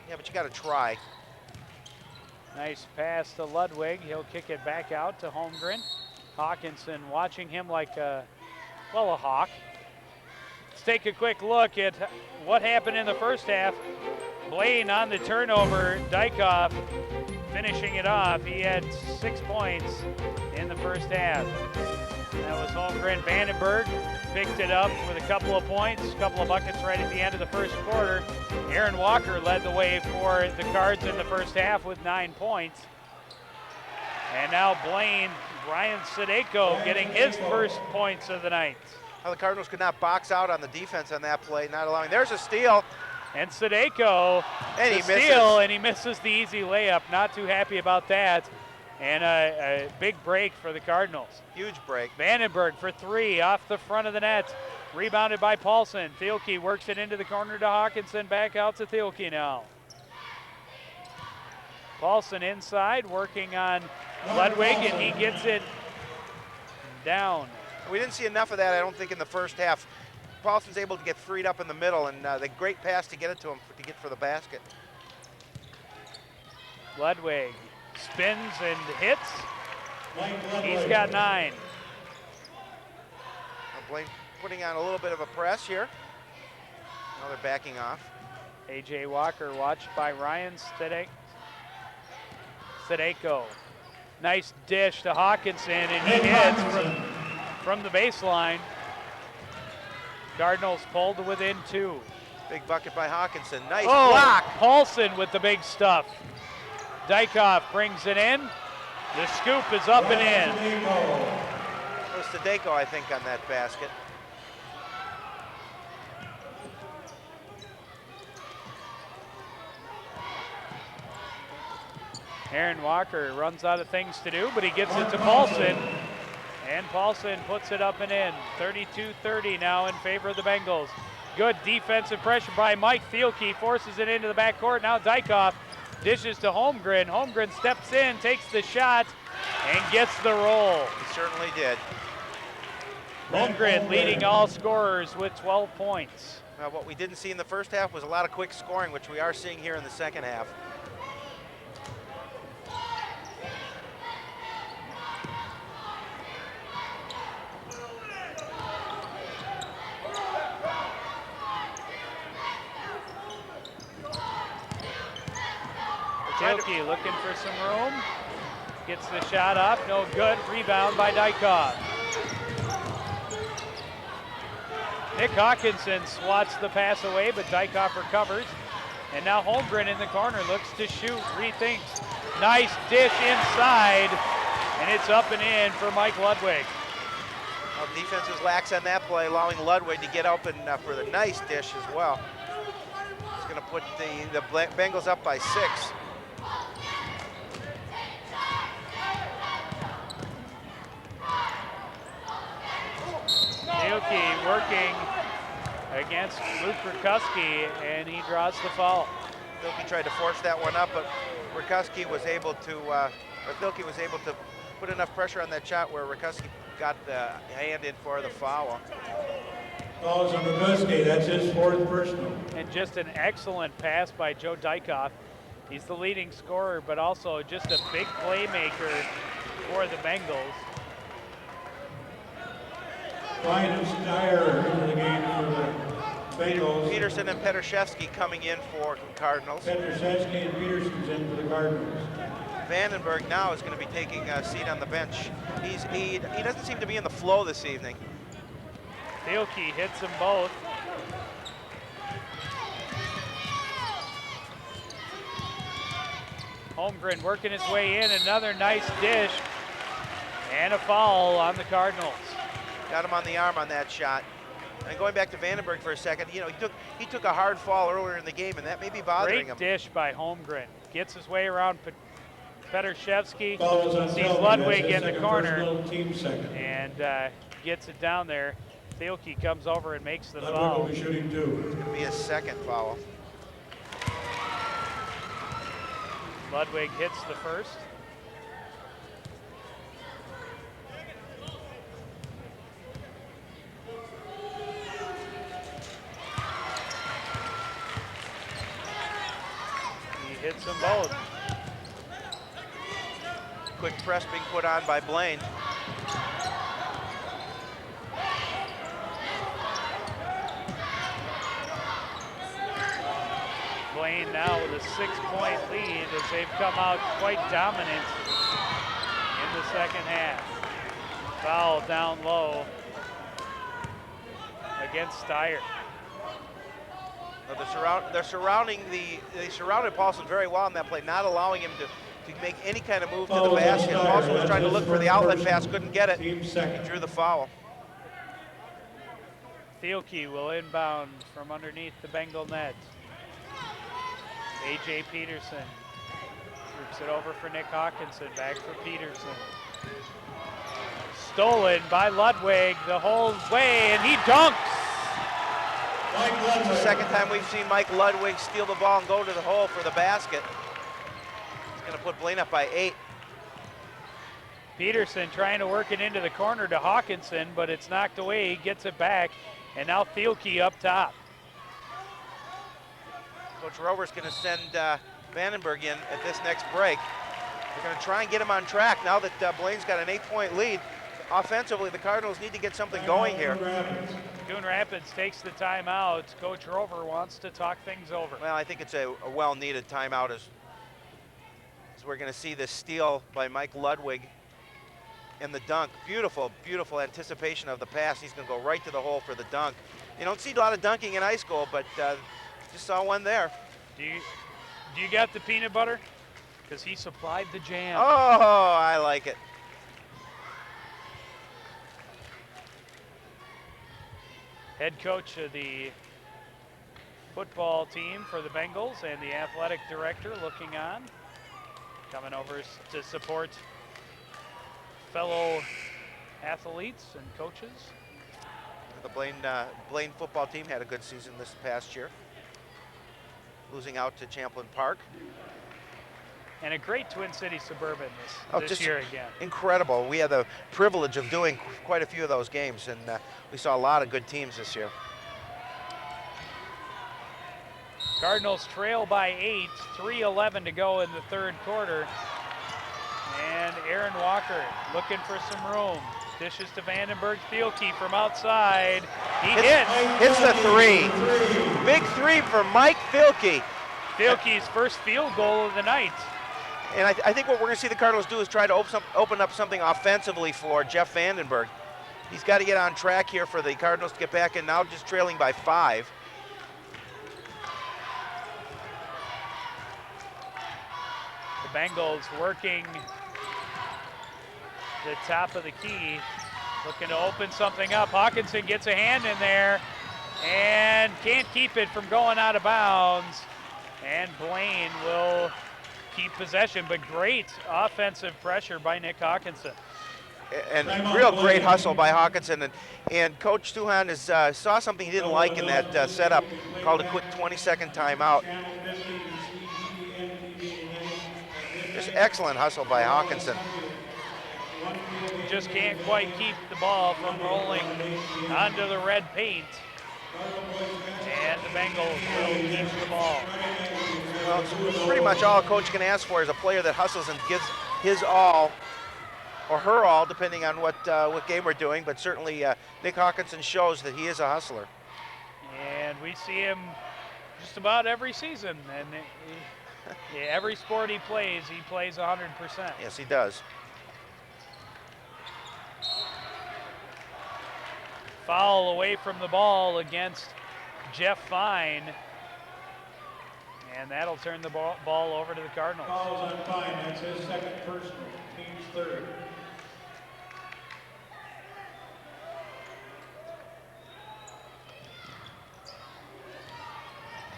Yeah, but you got to try. Nice pass to Ludwig. He'll kick it back out to Holmgren. Hawkinson watching him like a hawk. Let's take a quick look at what happened in the first half. Blaine on the turnover. Dykoff finishing it off. He had 6 points in the first half. That was Holmgren. Vandenberg picked it up with a couple of points, a couple of buckets right at the end of the first quarter. Aaron Walker led the way for the Cards in the first half with 9 points. And now Blaine, Ryan Stadeko getting his first points of the night. Well, the Cardinals could not box out on the defense on that play, not allowing. There's a steal. And Stadeko, and he steal, and he misses the easy layup. Not too happy about that. And a big break for the Cardinals. Huge break. Vandenberg for three off the front of the net. Rebounded by Paulson. Thielke works it into the corner to Hawkinson. Back out to Thielke now. Paulson inside working on Ludwig, and he gets it down. We didn't see enough of that, I don't think, in the first half. Paulson's able to get freed up in the middle, and the great pass to get it to him to get for the basket. Ludwig spins and hits. He's got 9. Blaine putting on a little bit of a press here. Now they're backing off. A.J. Walker watched by Ryan Sadeko. Nice dish to Hawkinson, and he hits from the baseline. Cardinals pulled to within 2. Big bucket by Hawkinson. Nice block. Paulson with the big stuff. Dykoff brings it in. The scoop is up and in. It was Sadeko, I think, on that basket. Aaron Walker runs out of things to do, but he gets it to Paulson. And Paulson puts it up and in. 32-30 now in favor of the Bengals. Good defensive pressure by Mike Thielke, forces it into the backcourt. Now Dykoff dishes to Holmgren. Holmgren steps in, takes the shot, and gets the roll. He certainly did. Holmgren leading all scorers with 12 points. What we didn't see in the first half was a lot of quick scoring, which we are seeing here in the second half. Thielke looking for some room. Gets the shot up, no good. Rebound by Dykoff. Nick Hawkinson swats the pass away, but Dykoff recovers. And now Holmgren in the corner looks to shoot, rethinks. Nice dish inside, and it's up and in for Mike Ludwig. Well, defense was lax on that play, allowing Ludwig to get open for the nice dish as well. It's going to put the Bengals up by 6. Thielke working against Luke Rikuski, and he draws the foul. Thielke tried to force that one up, but Rikuski was able to, Thielke was able to put enough pressure on that shot where Rikuski got the hand in for the foul. Fouls on Rikuski, that's his 4th personal. And just an excellent pass by Joe Dykoff. He's the leading scorer, but also just a big playmaker for the Bengals. Ryan Steyer into the game for the Bengals. Peterson and Petrashevsky coming in for Cardinals. Petrashevsky and Peterson's in for the Cardinals. Vandenberg now is going to be taking a seat on the bench. He doesn't seem to be in the flow this evening. Thielke hits them both. Holmgren working his way in, another nice dish, and a foul on the Cardinals. Got him on the arm on that shot. And going back to Vandenberg for a second, you know, he took a hard fall earlier in the game, and that may be bothering him. Great dish by Holmgren. Gets his way around Petrashevsky, sees Selby. Ludwig in the Second corner, personal, team second. and gets it down there. Thielke comes over and makes the Ludwig foul. will be shooting 2. It's going to be his 2nd foul. Ludwig hits the first. He hits them both. Quick press being put on by Blaine. Blaine now with a 6-point lead as they've come out quite dominant in the second half. Foul down low against Steyer. They surrounded Paulson very well in that play, not allowing him to make any kind of move to the basket. Paulson was trying to look for the outlet pass, couldn't get it. He drew the foul. Thielke will inbound from underneath the Bengal net. A.J. Peterson groups it over for Nick Hawkinson, back for Peterson. Stolen by Ludwig the whole way, and he dunks. It's the second time we've seen Mike Ludwig steal the ball and go to the hole for the basket. He's going to put Blaine up by 8. Peterson trying to work it into the corner to Hawkinson, but it's knocked away. He gets it back, and now Thielke up top. Coach Rover's going to send Vandenberg in at this next break. They're going to try and get him on track now that Blaine's got an 8-point lead. Offensively, the Cardinals need to get something going here. Coon Rapids takes the timeout. Coach Rover wants to talk things over. Well, I think it's a well-needed timeout as we're going to see this steal by Mike Ludwig and the dunk. Beautiful, beautiful anticipation of the pass. He's going to go right to the hole for the dunk. You don't see a lot of dunking in high school, but just saw one there. Do you got the peanut butter? Because he supplied the jam. Oh, I like it. Head coach of the football team for the Bengals and the athletic director looking on, coming over to support fellow athletes and coaches. The Blaine football team had a good season this past year, losing out to Champlain Park. And a great Twin City Suburban this year again. Incredible. We had the privilege of doing quite a few of those games, and we saw a lot of good teams this year. Cardinals trail by 8, 3:11 to go in the third quarter. And Aaron Walker looking for some room. Dishes to Vandenberg. Thielke from outside. He hits the three. Big three for Mike Thielke. Thielke's first field goal of the night. And I think what we're going to see the Cardinals do is try to open up something offensively for Jeff Vandenberg. He's got to get on track here for the Cardinals to get back in, now just trailing by 5. The Bengals working the top of the key, looking to open something up. Hawkinson gets a hand in there and can't keep it from going out of bounds. And Blaine will keep possession, but great offensive pressure by Nick Hawkinson. And real great hustle by Hawkinson. And Coach Stuhan saw something he didn't like in that setup, called a quick 20-second timeout. Just excellent hustle by Hawkinson. Just can't quite keep the ball from rolling onto the red paint. And the Bengals will keep the ball. Well, it's pretty much all a coach can ask for is a player that hustles and gives his all, or her all, depending on what game we're doing. But certainly Nick Hawkinson shows that he is a hustler. And we see him just about every season. And every sport he plays 100%. Yes, he does. Foul away from the ball against Jeff Fine. And that'll turn the ball over to the Cardinals. Fouls on Fine, that's his second personal, team's third.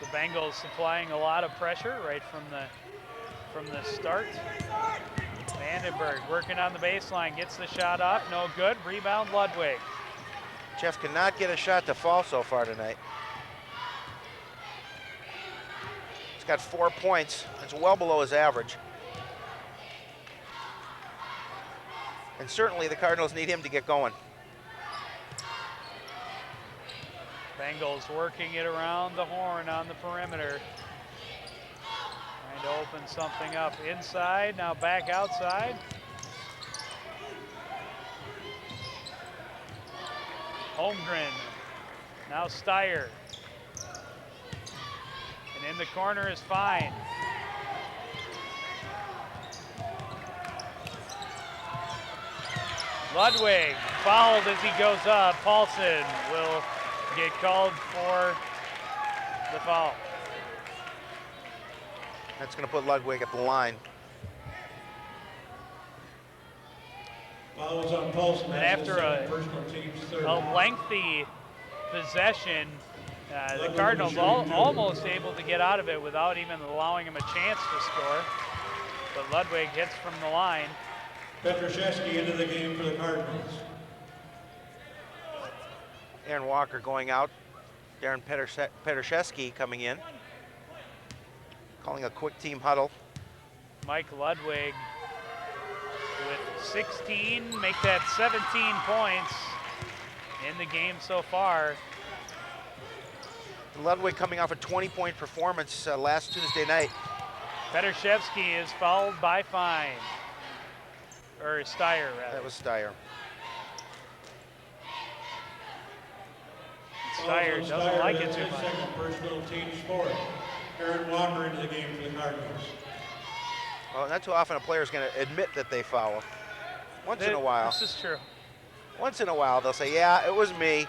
The Bengals supplying a lot of pressure right from the start. Vandenberg working on the baseline, gets the shot off, no good. Rebound Ludwig. Jeff cannot get a shot to fall so far tonight. He's got 4 points. That's well below his average. And certainly the Cardinals need him to get going. Bengals working it around the horn on the perimeter. Trying to open something up inside, now back outside. Holmgren, now Steyer. And in the corner is Fine. Ludwig fouled as he goes up. Paulson will get called for the foul. That's going to put Ludwig at the line. Fouls on Paulson. And after a lengthy possession, the Cardinals almost able to get out of it without even allowing him a chance to score. But Ludwig hits from the line. Petraszewski into the game for the Cardinals. Aaron Walker going out. Darren Petraszewski coming in. Calling a quick team huddle. Mike Ludwig with 16, make that 17 points in the game so far. Ludwig coming off a 20-point performance last Tuesday night. Petershevsky is fouled by Fine. Or Steyer, rather. That was Steyer. Steyer doesn't like it too much. Second personal team sport. Aaron Walker into the game for the Cardinals. Well, not too often a player's going to admit that they foul. Once in a while. This is true. Once in a while, they'll say, yeah, it was me.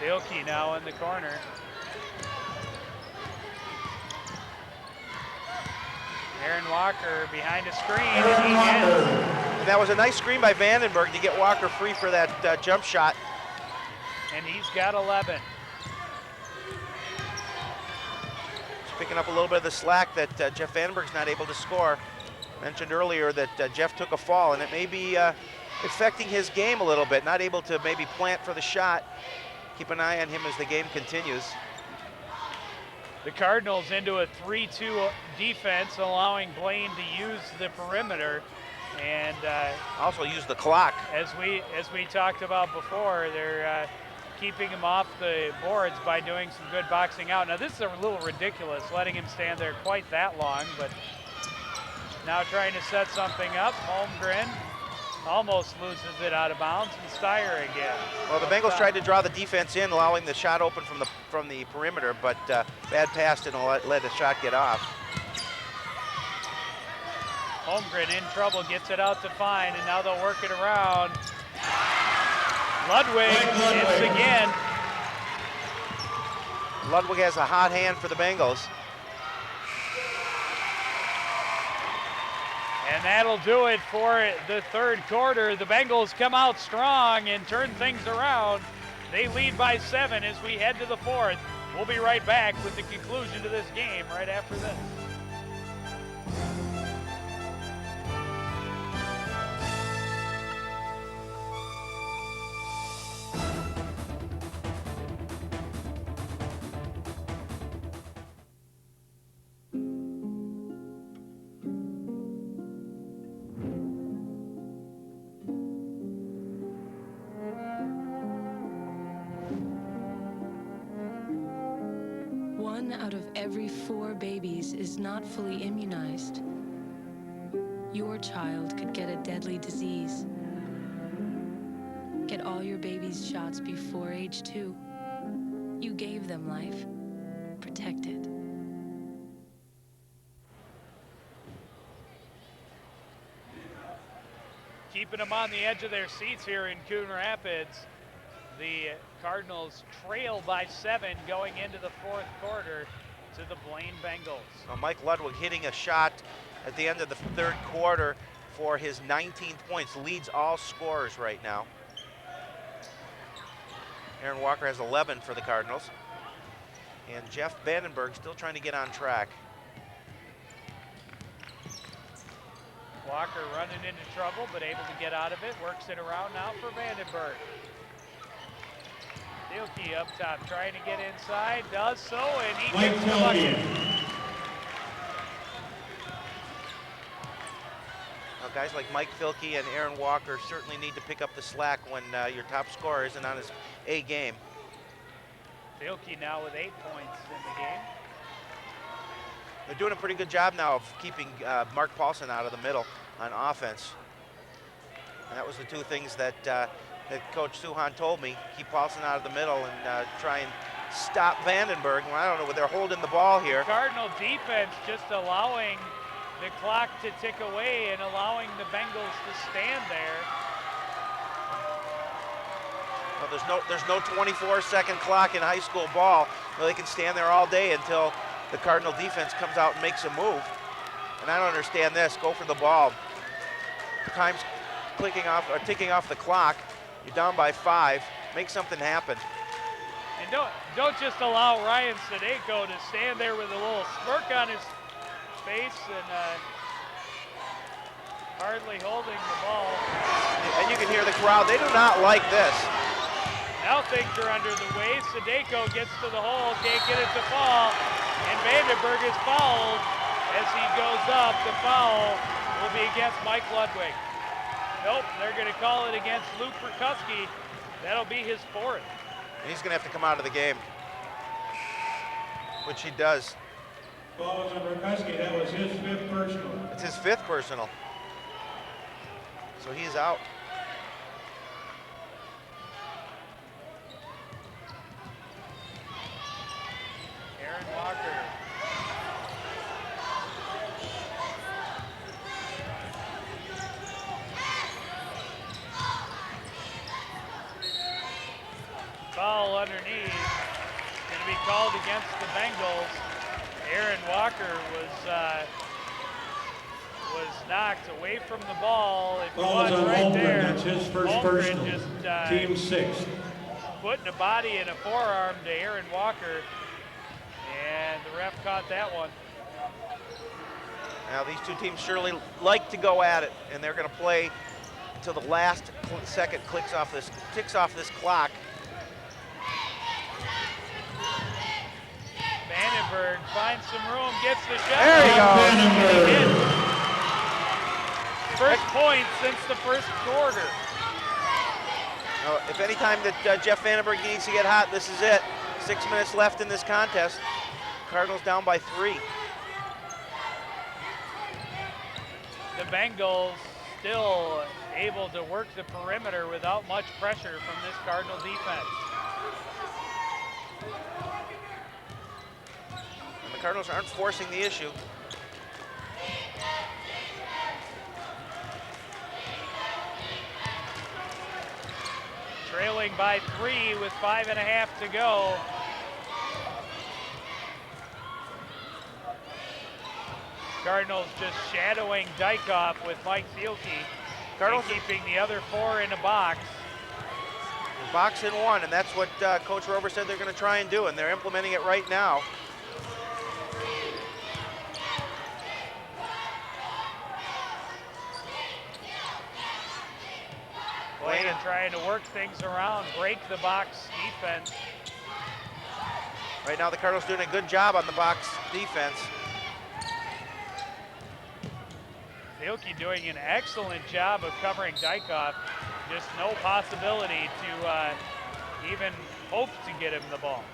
Bilkey now in the corner. Aaron Walker behind a screen, and he hits. And that was a nice screen by Vandenberg to get Walker free for that jump shot. And he's got 11. Just picking up a little bit of the slack that Jeff Vandenberg's not able to score. Mentioned earlier that Jeff took a fall, and it may be affecting his game a little bit. Not able to maybe plant for the shot. Keep an eye on him as the game continues. The Cardinals into a 3-2 defense, allowing Blaine to use the perimeter, and also use the clock. As we talked about before, they're keeping him off the boards by doing some good boxing out. Now this is a little ridiculous, letting him stand there quite that long, but now trying to set something up. Holmgren almost loses it out of bounds, and Steyer again. Well, the Bengals tried to draw the defense in, allowing the shot open from the perimeter, but bad pass didn't let the shot get off. Holmgren in trouble, gets it out to Fine, and now they'll work it around. Ludwig hits again. Ludwig has a hot hand for the Bengals. And that'll do it for the third quarter. The Bengals come out strong and turn things around. They lead by 7 as we head to the fourth. We'll be right back with the conclusion to this game right after this. Out of every 4 babies is not fully immunized. Your child could get a deadly disease. Get all your baby's shots before age 2. You gave them life. Protect it. Keeping them on the edge of their seats here in Coon Rapids. The Cardinals trail by 7 going into the fourth quarter to the Blaine Bengals. Now Mike Ludwig hitting a shot at the end of the third quarter for his 19 points, leads all scorers right now. Aaron Walker has 11 for the Cardinals. And Jeff Vandenberg still trying to get on track. Walker running into trouble, but able to get out of it. Works it around now for Vandenberg. Dilke up top, trying to get inside, does so, and he gets the bucket. Now, guys like Mike Filkey and Aaron Walker certainly need to pick up the slack when your top scorer isn't on his A game. Filkey now with 8 points in the game. They're doing a pretty good job now of keeping Mark Paulson out of the middle on offense. And that was the 2 things that Coach Suhan told me. Keep Paulson out of the middle and try and stop Vandenberg. Well, I don't know, but they're holding the ball here. Cardinal defense just allowing the clock to tick away and allowing the Bengals to stand there. Well, there's no 24-second clock in high school ball. Well, they can stand there all day until the Cardinal defense comes out and makes a move. And I don't understand this. Go for the ball. Time's ticking off the clock. You're down by 5. Make something happen. And don't just allow Ryan Sadeko to stand there with a little smirk on his face and hardly holding the ball. And you can hear the crowd. They do not like this. Now things are under the way. Sadeko gets to the hole, can't get it to fall, and Vandenberg is fouled as he goes up. The foul will be against Mike Ludwig. Nope, they're going to call it against Luke Perkuski. That'll be his 4th. He's going to have to come out of the game, which he does. Ball was on Burkowski. That was his 5th personal. It's his 5th personal. So he's out. Aaron Walker. Foul underneath. Going to be called against the Bengals. Aaron Walker was knocked away from the ball. If you Ball watch was on right Holmgren. there, That's his first Holmgren personal. just Team 6th. putting a body and a forearm to Aaron Walker, and the ref caught that one. Now these two teams surely like to go at it, and they're going to play until the last second ticks off this clock. Vandenberg finds some room, gets the shot. There he goes. First point since the first quarter. If any time that Jeff Vandenberg needs to get hot, this is it. 6 minutes left in this contest. Cardinals down by 3. The Bengals still able to work the perimeter without much pressure from this Cardinal defense. And the Cardinals aren't forcing the issue. Trailing by 3 with 5.5 to go. Cardinals just shadowing Dykhoff with Mike Thielke. Cardinals keeping the other 4 in a box. Box in 1, and that's what Coach Rover said they're going to try and do, and they're implementing it right now. Blaine trying to work things around, break the box defense. Right now the Cardinals doing a good job on the box defense. Thielke doing an excellent job of covering Dykhoff. Just no possibility to even hope to get him the ball.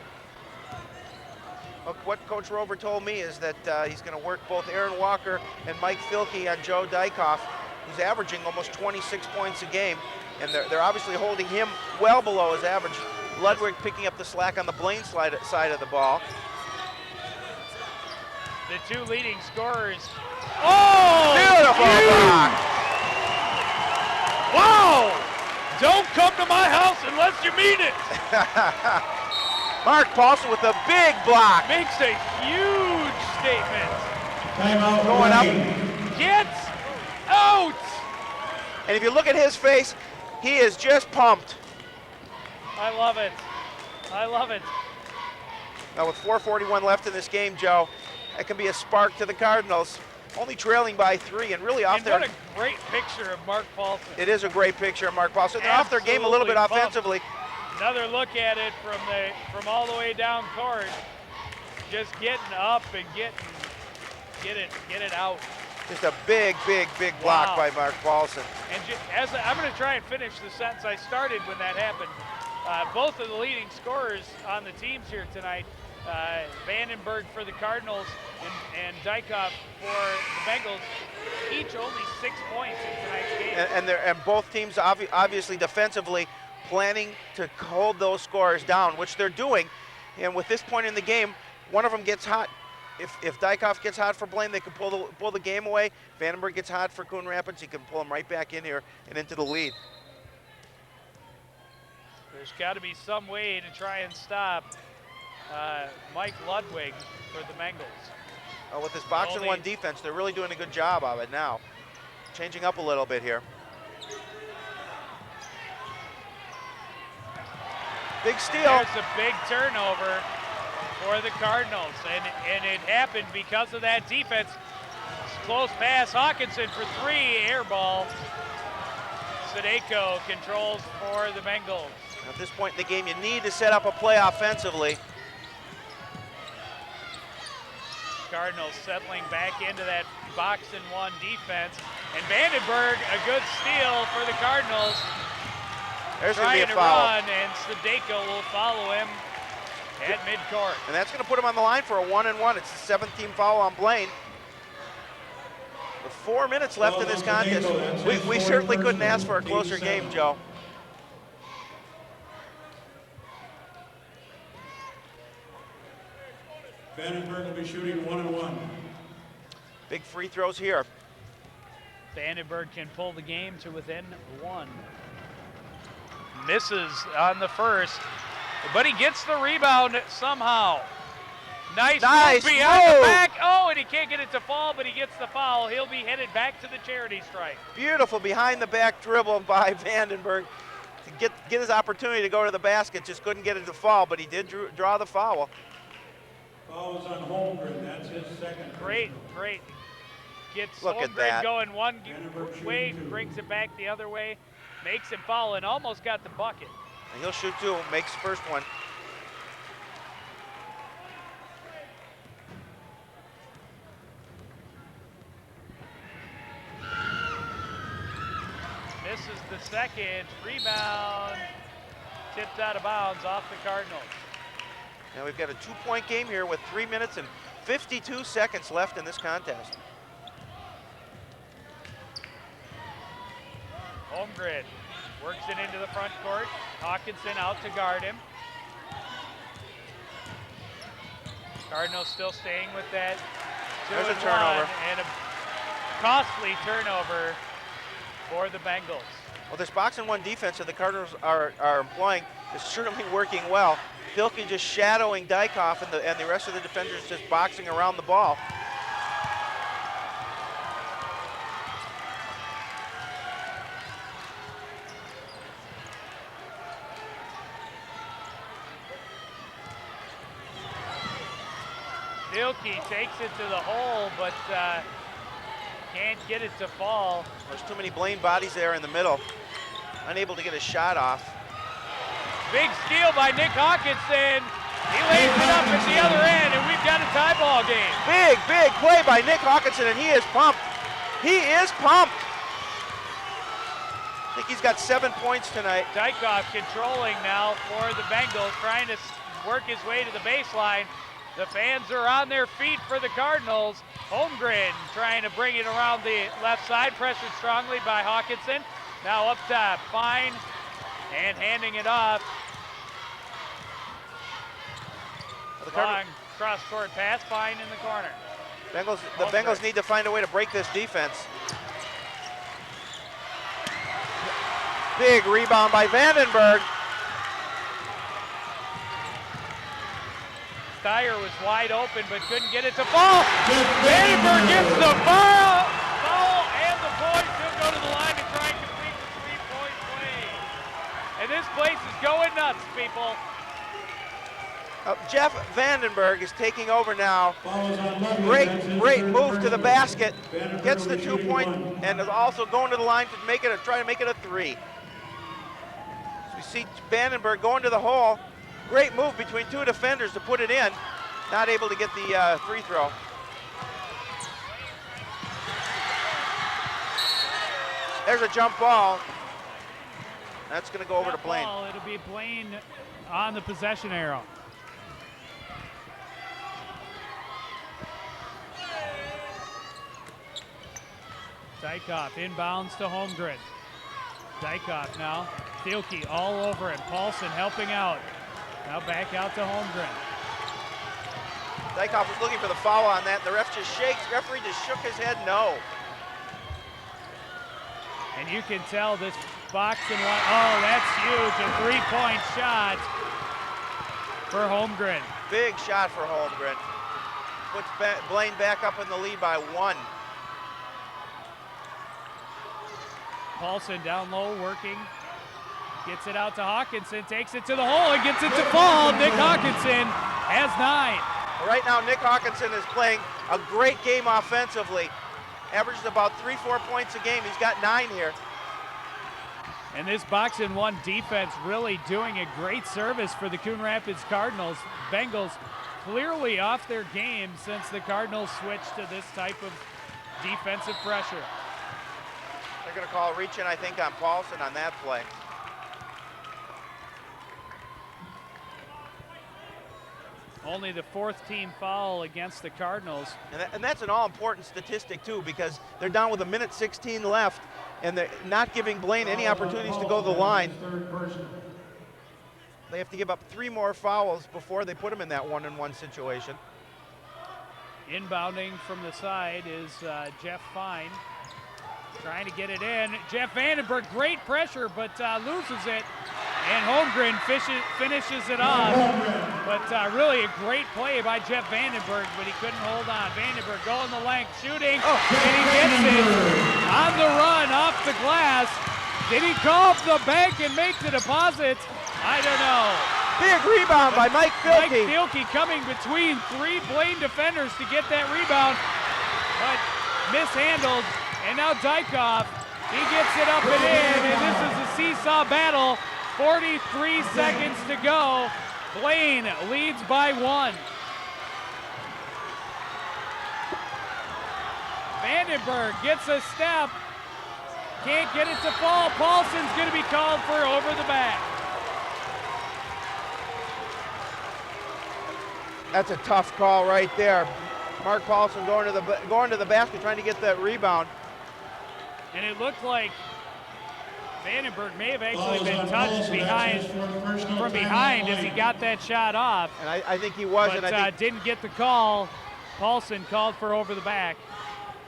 Look, what Coach Rover told me is that he's going to work both Aaron Walker and Mike Thielke on Joe Dykhoff, who's averaging almost 26 points a game. And they're obviously holding him well below his average. Ludwig picking up the slack on the Blaine side of the ball. The 2 leading scorers. Oh! Beautiful block! Wow! Don't come to my house unless you mean it. Mark Paulson with a big block. Makes a huge statement. Timeout. Going up. Gets out. And if you look at his face, he is just pumped. I love it. I love it. Now with 4:41 left in this game, Joe, that can be a spark to the Cardinals. Only trailing by 3 and really off What a great picture of Mark Paulson. It is a great picture of Mark Paulson. They're off their game a little bit offensively. Another look at it from all the way down court. Just getting up and get it out. Just a big block by Mark Paulson. And I'm going to try and finish the sentence I started when that happened. Both of the leading scorers on the teams here tonight, Vandenberg for the Cardinals and Dykhoff for the Bengals, each only 6 points in tonight's game. And both teams obviously defensively planning to hold those scores down, which they're doing. And with this point in the game, one of them gets hot. If Dykhoff gets hot for Blaine, they can pull the game away. Vandenberg gets hot for Coon Rapids, he can pull him right back in here and into the lead. There's got to be some way to try and stop Mike Ludwig for the Bengals. With this box and 1 defense, they're really doing a good job of it now. Changing up a little bit here. Big steal. There's a big turnover for the Cardinals, and it happened because of that defense. Close pass, Hawkinson for 3, air ball. Sadeko controls for the Bengals. At this point in the game, you need to set up a play offensively. Cardinals settling back into that box and 1 defense. And Vandenberg, a good steal for the Cardinals. There's going to be a trying to foul. run, and Sadeko will follow him at midcourt. And that's going to put him on the line for a 1-and-1. It's the 7th team foul on Blaine. With 4 minutes left in this contest, we certainly couldn't ask for a closer game, Joe. Vandenberg will be shooting 1-and-1. Big free throws here. Vandenberg can pull the game to within 1. Misses on the first, but he gets the rebound somehow. Nice move behind the back. Oh, and he can't get it to fall, but he gets the foul. He'll be headed back to the charity stripe. Beautiful behind the back dribble by Vandenberg to get his opportunity to go to the basket. Just couldn't get it to fall, but he did draw the foul. Foul was on Holmgren. That's his second. Great. Gets Look at Holmgren that. going one way, brings it back the other way, makes him foul, and almost got the bucket. And he'll shoot 2, makes the first one. Misses the second, rebound, tipped out of bounds off the Cardinals. Now we've got a 2-point game here with 3 minutes and 52 seconds left in this contest. Holmgren works it into the front court. Hawkinson out to guard him. Cardinals still staying with that 2-and-1, There's a turnover. and a costly turnover for the Bengals. Well, this box-and-1 defense that the Cardinals are employing is certainly working well. Filke just shadowing Dykoff, and the rest of the defenders just boxing around the ball. Filke takes it to the hole, but can't get it to fall. There's too many Blaine bodies there in the middle. Unable to get a shot off. Big steal by Nick Hawkinson. He lays it up at the other end, and we've got a tie ball game. Big play by Nick Hawkinson, and he is pumped. He is pumped. I think he's got 7 points tonight. Dykoff controlling now for the Bengals, trying to work his way to the baseline. The fans are on their feet for the Cardinals. Holmgren trying to bring it around the left side, pressured strongly by Hawkinson. Now up top, Fine, and handing it off. Long cross-court pass, Fine in the corner. The Bengals need to find a way to break this defense. Big rebound by Vandenberg. Steyer was wide open but couldn't get it to fall. Vandenberg gets the foul, and the boys still go to the line to try and complete the three-point play. And this place is going nuts, people. Jeff Vandenberg is taking over now. Great move to the basket. Gets the 2-point and is also going to the line to try to make it a 3. So we see Vandenberg going to the hole. Great move between 2 defenders to put it in. Not able to get the free throw. There's a jump ball. That's going to go over to Blaine. It'll be Blaine on the possession arrow. Dykoff inbounds to Holmgren. Dykoff now. Filke all over him. Paulson helping out. Now back out to Holmgren. Dykoff was looking for the foul on that. The referee just shook his head no. And you can tell this box and one. Oh, that's huge. A 3-point shot for Holmgren. Big shot for Holmgren. Puts Blaine back up in the lead by 1. Paulson down low working. Gets it out to Hawkinson, takes it to the hole and gets it to fall. Nick Hawkinson has 9. Right now, Nick Hawkinson is playing a great game offensively. Averages about 3-4 points a game. He's got 9 here. And this box-and-one defense really doing a great service for the Coon Rapids Cardinals. Bengals clearly off their game since the Cardinals switched to this type of defensive pressure. They're going to call reach-in, I think, on Paulson on that play. Only the 4th team foul against the Cardinals. And that's an all-important statistic, too, because they're down with 1:16 left, and they're not giving Blaine any opportunities to go to the line. They have to give up 3 more fouls before they put them in that 1-on-1 situation. Inbounding from the side is Jeff Fine. Trying to get it in. Jeff Vandenberg, great pressure, but loses it. And Holmgren finishes it off. But really a great play by Jeff Vandenberg, but he couldn't hold on. Vandenberg going the length, shooting, and he gets it on the run off the glass. Did he go up the bank and make the deposit? I don't know. Big rebound by Mike Filke. Mike Filke coming between 3 Blaine defenders to get that rebound, but mishandled. And now Dykoff, he gets it up and in, and this is a seesaw battle. 43 seconds to go. Blaine leads by 1. Vandenberg gets a step, can't get it to fall. Paulson's going to be called for over the back. That's a tough call right there. Mark Paulson going to the basket, trying to get that rebound. And it looked like Vandenberg may have actually been touched from behind as he got that shot off. And I think he was. But and I think didn't get the call. Paulson called for over the back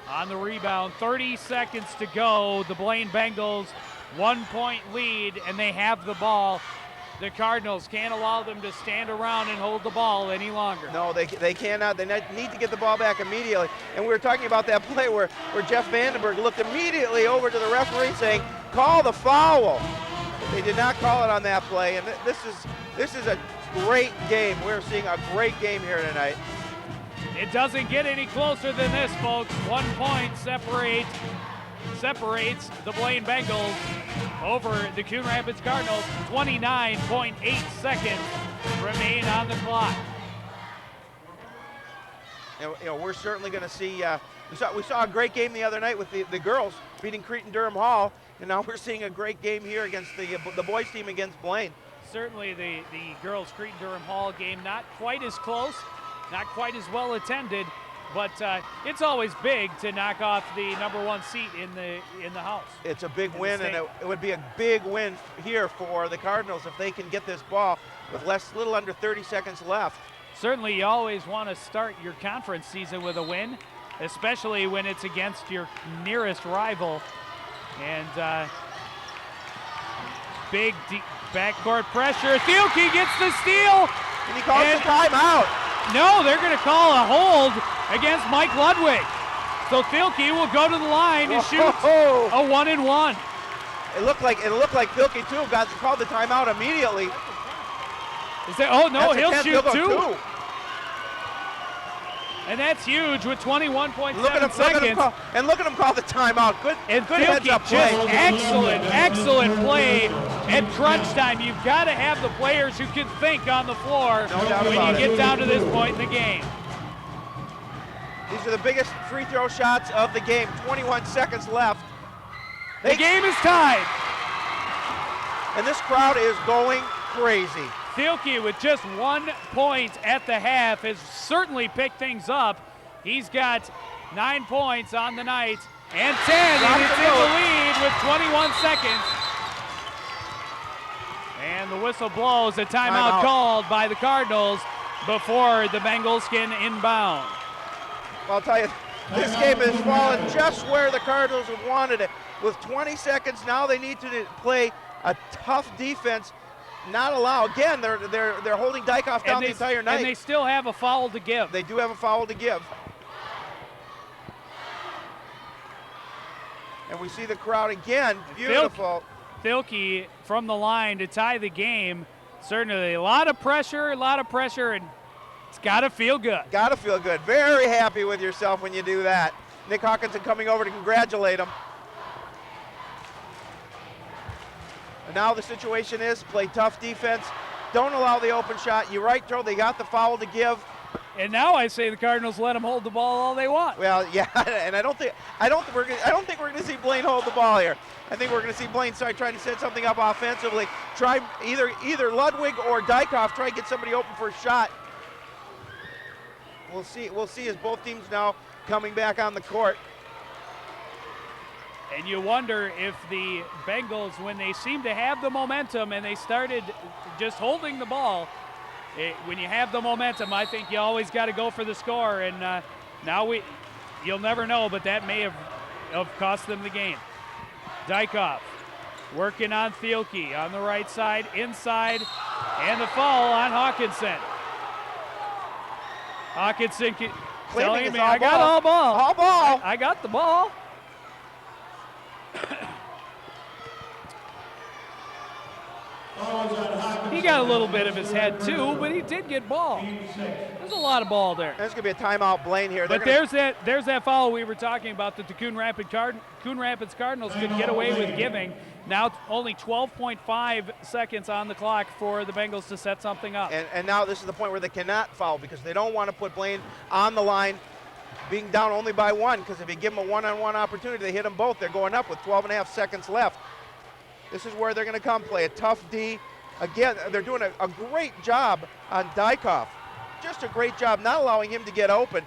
on the rebound. 30 seconds to go. The Blaine Bengals 1-point lead, and they have the ball. The Cardinals can't allow them to stand around and hold the ball any longer. No, they cannot. They need to get the ball back immediately. And we were talking about that play where Jeff Vandenberg looked immediately over to the referee saying, call the foul. They did not call it on that play. And this is a great game. We're seeing a great game here tonight. It doesn't get any closer than this, folks. 1 point separates the Blaine Bengals over the Coon Rapids Cardinals. 29.8 seconds remain on the clock. And, we're certainly going to see. We saw a great game the other night with the girls beating Cretin-Durham Hall, and now we're seeing a great game here against the boys team against Blaine. Certainly the girls Cretin-Durham Hall game not quite as close, not quite as well attended. But it's always big to knock off the #1 seat in the house. It's a big win, and it would be a big win here for the Cardinals if they can get this ball with little under 30 seconds left. Certainly, you always want to start your conference season with a win, especially when it's against your nearest rival. And big deep backcourt pressure. Thielke gets the steal. And he calls the timeout. No, they're going to call a hold against Mike Ludwig. So Thielke will go to the line and shoot a 1-and-1. It looked like Thielke too called the timeout immediately. Is that? Oh no, he'll shoot two. And that's huge with 21.7 seconds. Look at him call the timeout. Good heads up play. Just excellent play at crunch time. You've got to have the players who can think on the floor when you get down to this point in the game. These are the biggest free throw shots of the game. 21 seconds left. The game is tied. And this crowd is going crazy. Thielke with just 1 point at the half has certainly picked things up. He's got 9 points on the night and 10, and it's in the lead with 21 seconds. And the whistle blows, a timeout called by the Cardinals before the Bengals can inbound. I'll tell you, this game has fallen just where the Cardinals have wanted it. With 20 seconds now, they need to play a tough defense. Not allow again. They're holding Dykoff down the entire night. And they still have a foul to give. They do have a foul to give. And we see the crowd again. Beautiful. Thielke from the line to tie the game. Certainly a lot of pressure, and it's got to feel good. Got to feel good. Very happy with yourself when you do that. Nick Hawkinson coming over to congratulate him. And now the situation is play tough defense. Don't allow the open shot. You're right, Joe. They got the foul to give. And now I say the Cardinals let them hold the ball all they want. Well, yeah, and I don't think we're going to see Blaine hold the ball here. I think we're going to see Blaine start trying to set something up offensively. Try either Ludwig or Dykoff try to get somebody open for a shot. We'll see as both teams now coming back on the court. And you wonder if the Bengals, when they seem to have the momentum and they started just holding the ball, when you have the momentum, I think you always got to go for the score. And now you'll never know, but that may have cost them the game. Dykhoff working on Thielke on the right side, inside, and the foul on Hawkinson. Hawkinson telling me, I got all ball. All ball. I got the ball. He got a little bit of his head too, but he did get ball. There's a lot of ball there. There's going to be a timeout, Blaine here. But there's that foul we were talking about that the Coon Rapids Cardinals could get away with giving. Now only 12.5 seconds on the clock for the Bengals to set something up. And now this is the point where they cannot foul because they don't want to put Blaine on the line being down only by one, because if you give them a one-on-one opportunity, they hit them both. They're going up with 12.5 seconds left. This is where they're going to come play a tough D. Again, they're doing a great job on Dykhoff. Just a great job, not allowing him to get open.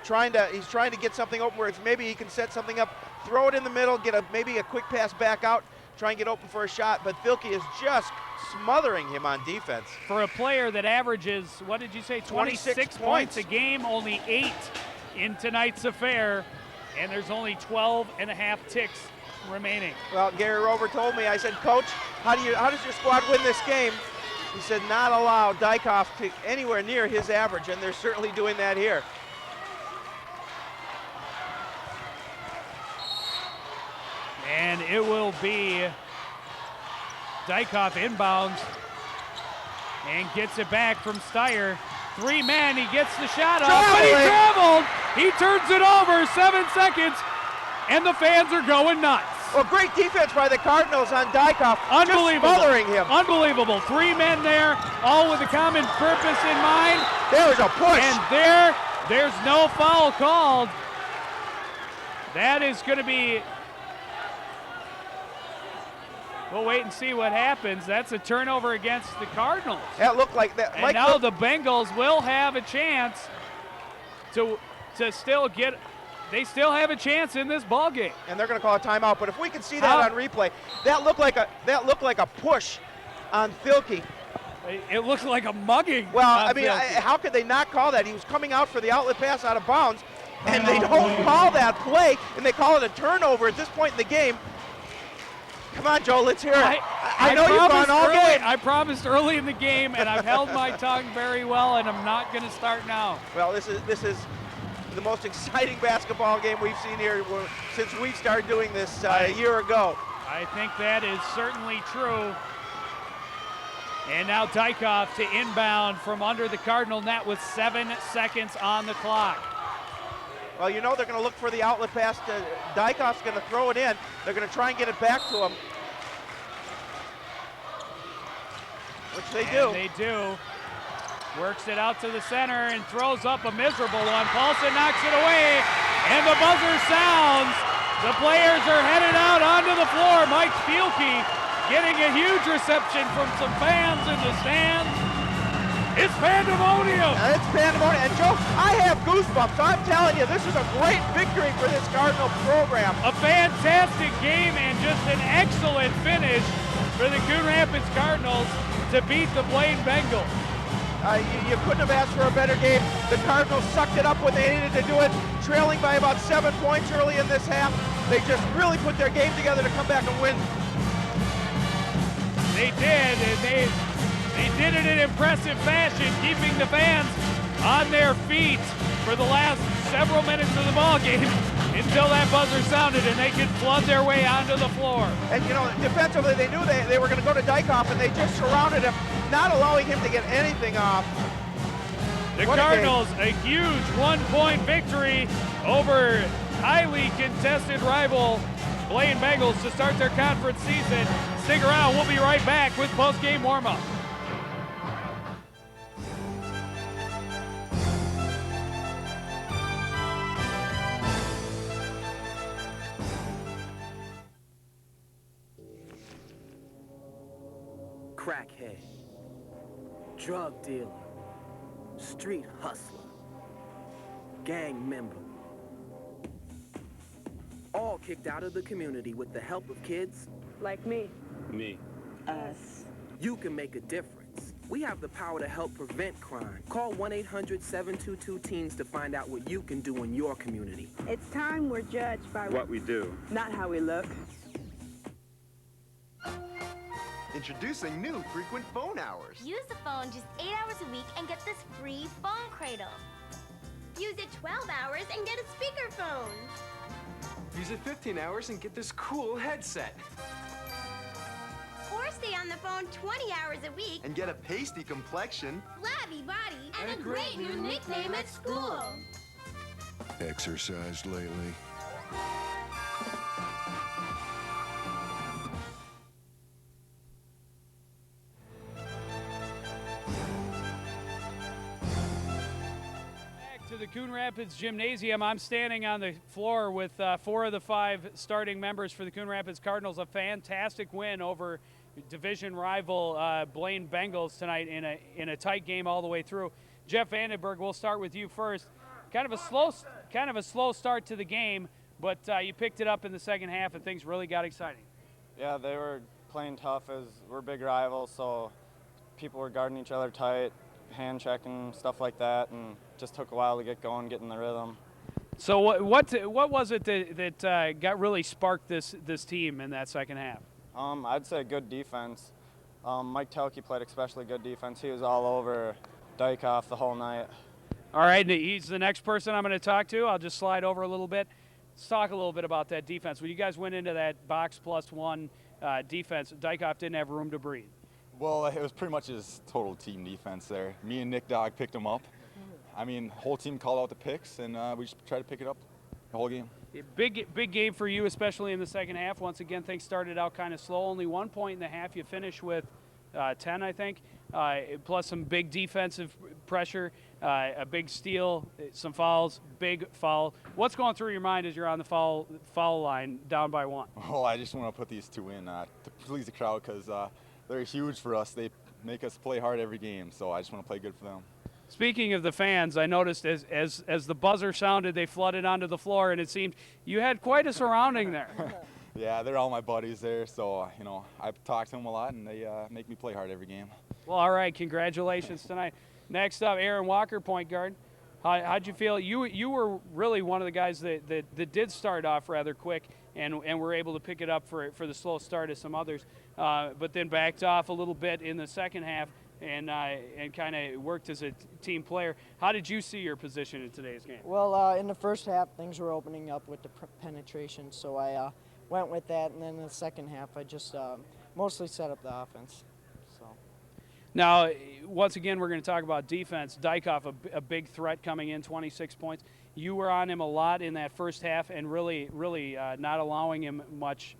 He's trying to get something open where maybe he can set something up, throw it in the middle, get maybe a quick pass back out, try and get open for a shot. But Thielke is just smothering him on defense. For a player that averages, what did you say, 26 points a game, only 8 in tonight's affair, and there's only 12.5 ticks remaining. Well, Gary Rover told me, I said, Coach, how does your squad win this game? He said, not allow Dykhoff to anywhere near his average, and they're certainly doing that here. And it will be Dykhoff inbounds and gets it back from Steyer. 3 men, he gets the shot off, but he traveled. He turns it over, 7 seconds, and the fans are going nuts. Well, great defense by the Cardinals on Dykhoff. Unbelievable. Just smothering him. Unbelievable. 3 men there, all with a common purpose in mind. There's a push. And there's no foul called. That is going to be, we'll wait and see what happens. That's a turnover against the Cardinals. That looked like that. And now the Bengals will have a chance to still get. They still have a chance in this ball game. And they're going to call a timeout. But if we can see that on replay, that looked like a push on Thielke. It looked like a mugging. Well, I mean, how could they not call that? He was coming out for the outlet pass out of bounds, and they don't call that play, and they call it a turnover at this point in the game. Come on, Joe, let's hear it. I know you've gone all game. I promised early in the game, and I've held my tongue very well, and I'm not going to start now. Well, this is the most exciting basketball game we've seen here since we started doing this a year ago. I think that is certainly true. And now Dykhoff to inbound from under the Cardinal net with 7 seconds on the clock. Well, you know they're going to look for the outlet pass. Dykhoff's going to throw it in. They're going to try and get it back to him. Which they do. They do. Works it out to the center and throws up a miserable one. Paulson knocks it away, and the buzzer sounds. The players are headed out onto the floor. Mike Thielke getting a huge reception from some fans in the stands. It's pandemonium. It's pandemonium. And Joe, I have goosebumps. I'm telling you, this is a great victory for this Cardinal program. A fantastic game and just an excellent finish for the Coon Rapids Cardinals to beat the Blaine Bengals. You couldn't have asked for a better game. The Cardinals sucked it up when they needed to do it, trailing by about 7 points early in this half. They just really put their game together to come back and win. They did, and they did it in impressive fashion, keeping the fans on their feet for the last several minutes of the ball game until that buzzer sounded and they could flood their way onto the floor. And you know, defensively, they knew they were going to go to Dykhoff, and they just surrounded him, not allowing him to get anything off. The Cardinals, a huge 1-point victory over highly contested rival Blaine Bengals to start their conference season. Stick around, we'll be right back with post-game warm-up. Crackhead, drug dealer, street hustler. gang member. All kicked out of the community with the help of kids like me. Me. Us. You can make a difference. We have the power to help prevent crime. Call 1-800-722-TEENS to find out what you can do in your community. It's time we're judged by what we do, not how we look. Introducing new frequent phone hours. Use the phone just 8 hours a week and get this free phone cradle. Use it 12 hours and get a speakerphone. Use it 15 hours and get this cool headset. Or stay on the phone 20 hours a week and get a pasty complexion, flabby body, and a great new nickname at school. Exercised lately? To the Coon Rapids Gymnasium. I'm standing on the floor with 4 of the 5 starting members for the Coon Rapids Cardinals. A fantastic win over division rival Blaine Bengals tonight in a tight game all the way through. Jeff Vandenberg, we'll start with you first. Kind of a slow start to the game, but you picked it up in the second half and things really got exciting. Yeah, they were playing tough as we're big rivals, so people were guarding each other tight, hand checking, stuff like that, and just took a while to get going, get in the rhythm. So what was it that got really sparked this team in that second half? I'd say good defense. Mike Telke played especially good defense. He was all over Dykoff the whole night. All right, he's the next person I'm going to talk to. I'll just slide over a little bit. Let's talk a little bit about that defense. When you guys went into that box +1 defense, Dykoff didn't have room to breathe. Well, it was pretty much his total team defense there. Me and Nick Dog picked him up. I mean, the whole team called out the picks, and we just tried to pick it up the whole game. Big game for you, especially in the second half. Once again, things started out kind of slow. Only 1 point in the half. You finished with 10, I think, plus some big defensive pressure, a big steal, some fouls, big foul. What's going through your mind as you're on the foul line down by 1? Oh, I just want to put these 2 in to please the crowd because they're huge for us. They make us play hard every game, so I just want to play good for them. Speaking of the fans, I noticed as the buzzer sounded, they flooded onto the floor, and it seemed you had quite a surrounding there. Yeah, they're all my buddies there, so, you know, I talk to them a lot, and they make me play hard every game. Well, all right, congratulations tonight. Next up, Aaron Walker, point guard. How'd you feel? You were really one of the guys that did start off rather quick and were able to pick it up for the slow start of some others, but then backed off a little bit in the second half and kind of worked as a team player. How did you see your position in today's game? Well, in the first half, things were opening up with the penetration, so I went with that, and then in the second half, I just mostly set up the offense. So. Now, once again, we're going to talk about defense. Dykoff, a big threat coming in, 26 points. You were on him a lot in that first half and really not allowing him much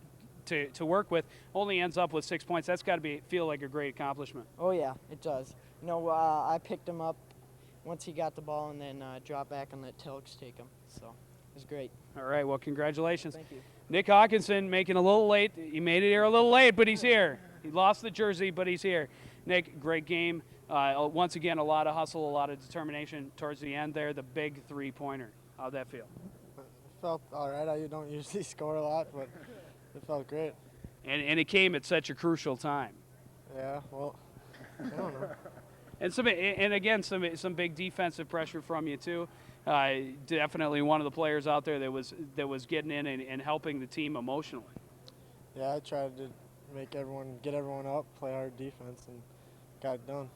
to work with. Only ends up with 6 points. That's got to feel like a great accomplishment. Oh, yeah, it does. You know, I picked him up once he got the ball and then dropped back and let Tilks take him. So it was great. All right, well, congratulations. Thank you. Nick Hawkinson making a little late. He made it here a little late, but he's here. He lost the jersey, but he's here. Nick, great game. Once again, a lot of hustle, a lot of determination towards the end there. The big three-pointer. How'd that feel? It felt all right. I don't usually score a lot, but it felt great. And it came at such a crucial time. Yeah, well, I don't know. And again, some big defensive pressure from you too. Definitely one of the players out there that was getting in and helping the team emotionally. Yeah, I tried to get everyone up, play hard defense, and got it done.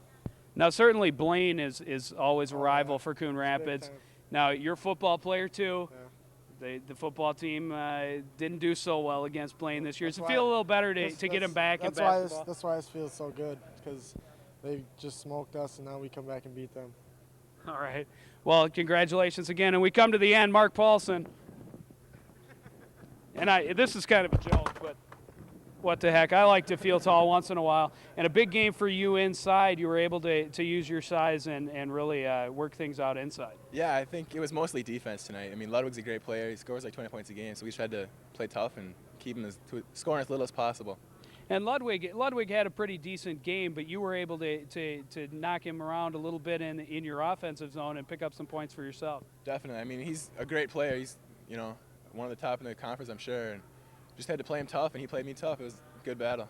Now, certainly Blaine is always a rival for Coon Rapids. Now, you're a football player too. Yeah. The football team didn't do so well against Blaine this year. Does it feel a little better to get them back in basketball? That's why this feels so good, because they just smoked us, and now we come back and beat them. All right. Well, congratulations again. And we come to the end. Mark Paulson. And this is kind of a joke, but what the heck. I like to feel tall once in a while. And a big game for you inside. You were able to use your size and really work things out inside. Yeah, I think it was mostly defense tonight. I mean, Ludwig's a great player. He scores like 20 points a game, so we tried to play tough and keep him scoring as little as possible. And Ludwig had a pretty decent game, but you were able to knock him around a little bit in your offensive zone and pick up some points for yourself. Definitely. I mean, he's a great player. He's, you know, one of the top in the conference, I'm sure. And just had to play him tough, and he played me tough. It was a good battle.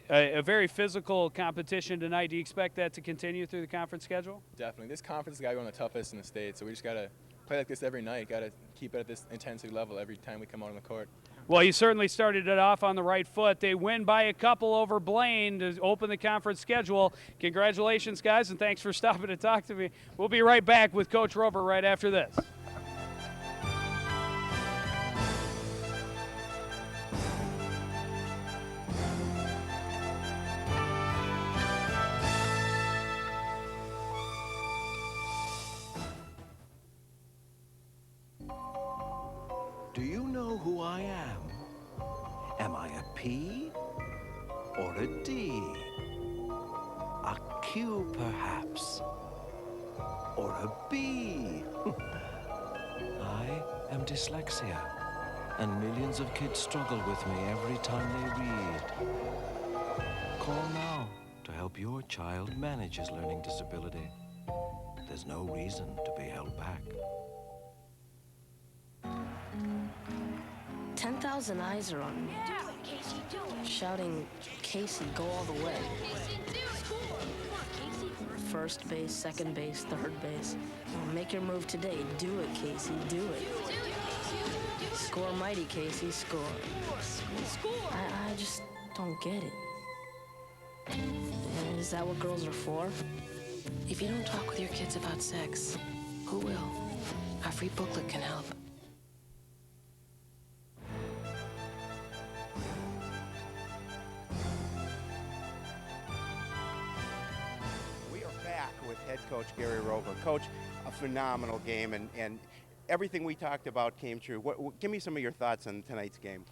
A very physical competition tonight. Do you expect that to continue through the conference schedule? Definitely. This conference has got to be one of the toughest in the state, so we just got to play like this every night. Got to keep it at this intensity level every time we come out on the court. Well, you certainly started it off on the right foot. They win by a couple over Blaine to open the conference schedule. Congratulations, guys, and thanks for stopping to talk to me. We'll be right back with Coach Rover right after this. Do you know who I am? Am I a P or a D? A Q, perhaps? Or a B? I am dyslexia, and millions of kids struggle with me every time they read. Call now to help your child manage his learning disability. There's no reason to be held back. 10,000 eyes are on me. Shouting, Casey, go all the way. First base, second base, third base. Well, make your move today. Do it, Casey, do it. Score mighty, Casey, score. I just don't get it. Is that what girls are for? If you don't talk with your kids about sex, who will? Our free booklet can help. Head coach Gary Rover. Coach, a phenomenal game, and everything we talked about came true. Give me some of your thoughts on tonight's game.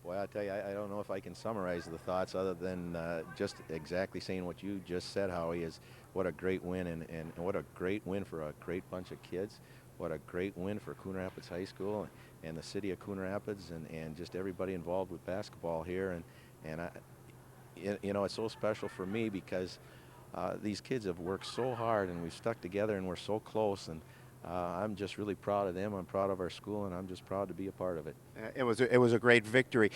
Boy, I tell you, I don't know if I can summarize the thoughts other than just exactly saying what you just said, Howie, is what a great win, and what a great win for a great bunch of kids. What a great win for Coon Rapids High School and the city of Coon Rapids and just everybody involved with basketball here. And you know, it's so special for me because these kids have worked so hard, and we've stuck together, and we're so close, and I'm just really proud of them. I'm proud of our school, and I'm just proud to be a part of it. It was a great victory.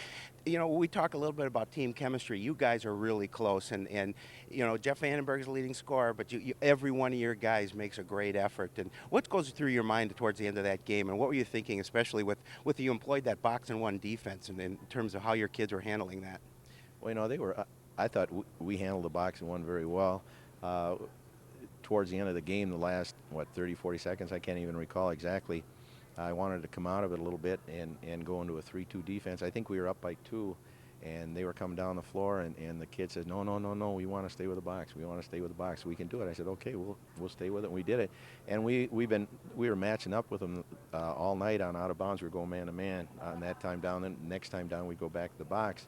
You know, we talk a little bit about team chemistry. You guys are really close, and you know, Jeff Vandenberg is the leading scorer, but every one of your guys makes a great effort. And what goes through your mind towards the end of that game, and what were you thinking, especially with you employed that box and one defense, and in terms of how your kids were handling that? Well, you know, they were. I thought we handled the box and one very well. Towards the end of the game, the last, 30, 40 seconds, I can't even recall exactly, I wanted to come out of it a little bit and go into a 3-2 defense. I think we were up by 2, and they were coming down the floor, and the kid said, no, we want to stay with the box. We want to stay with the box. We can do it. I said, okay, we'll stay with it. And we did it. And we were matching up with them all night on out of bounds. We were going man-to-man on that time down. Then next time down, we go back to the box.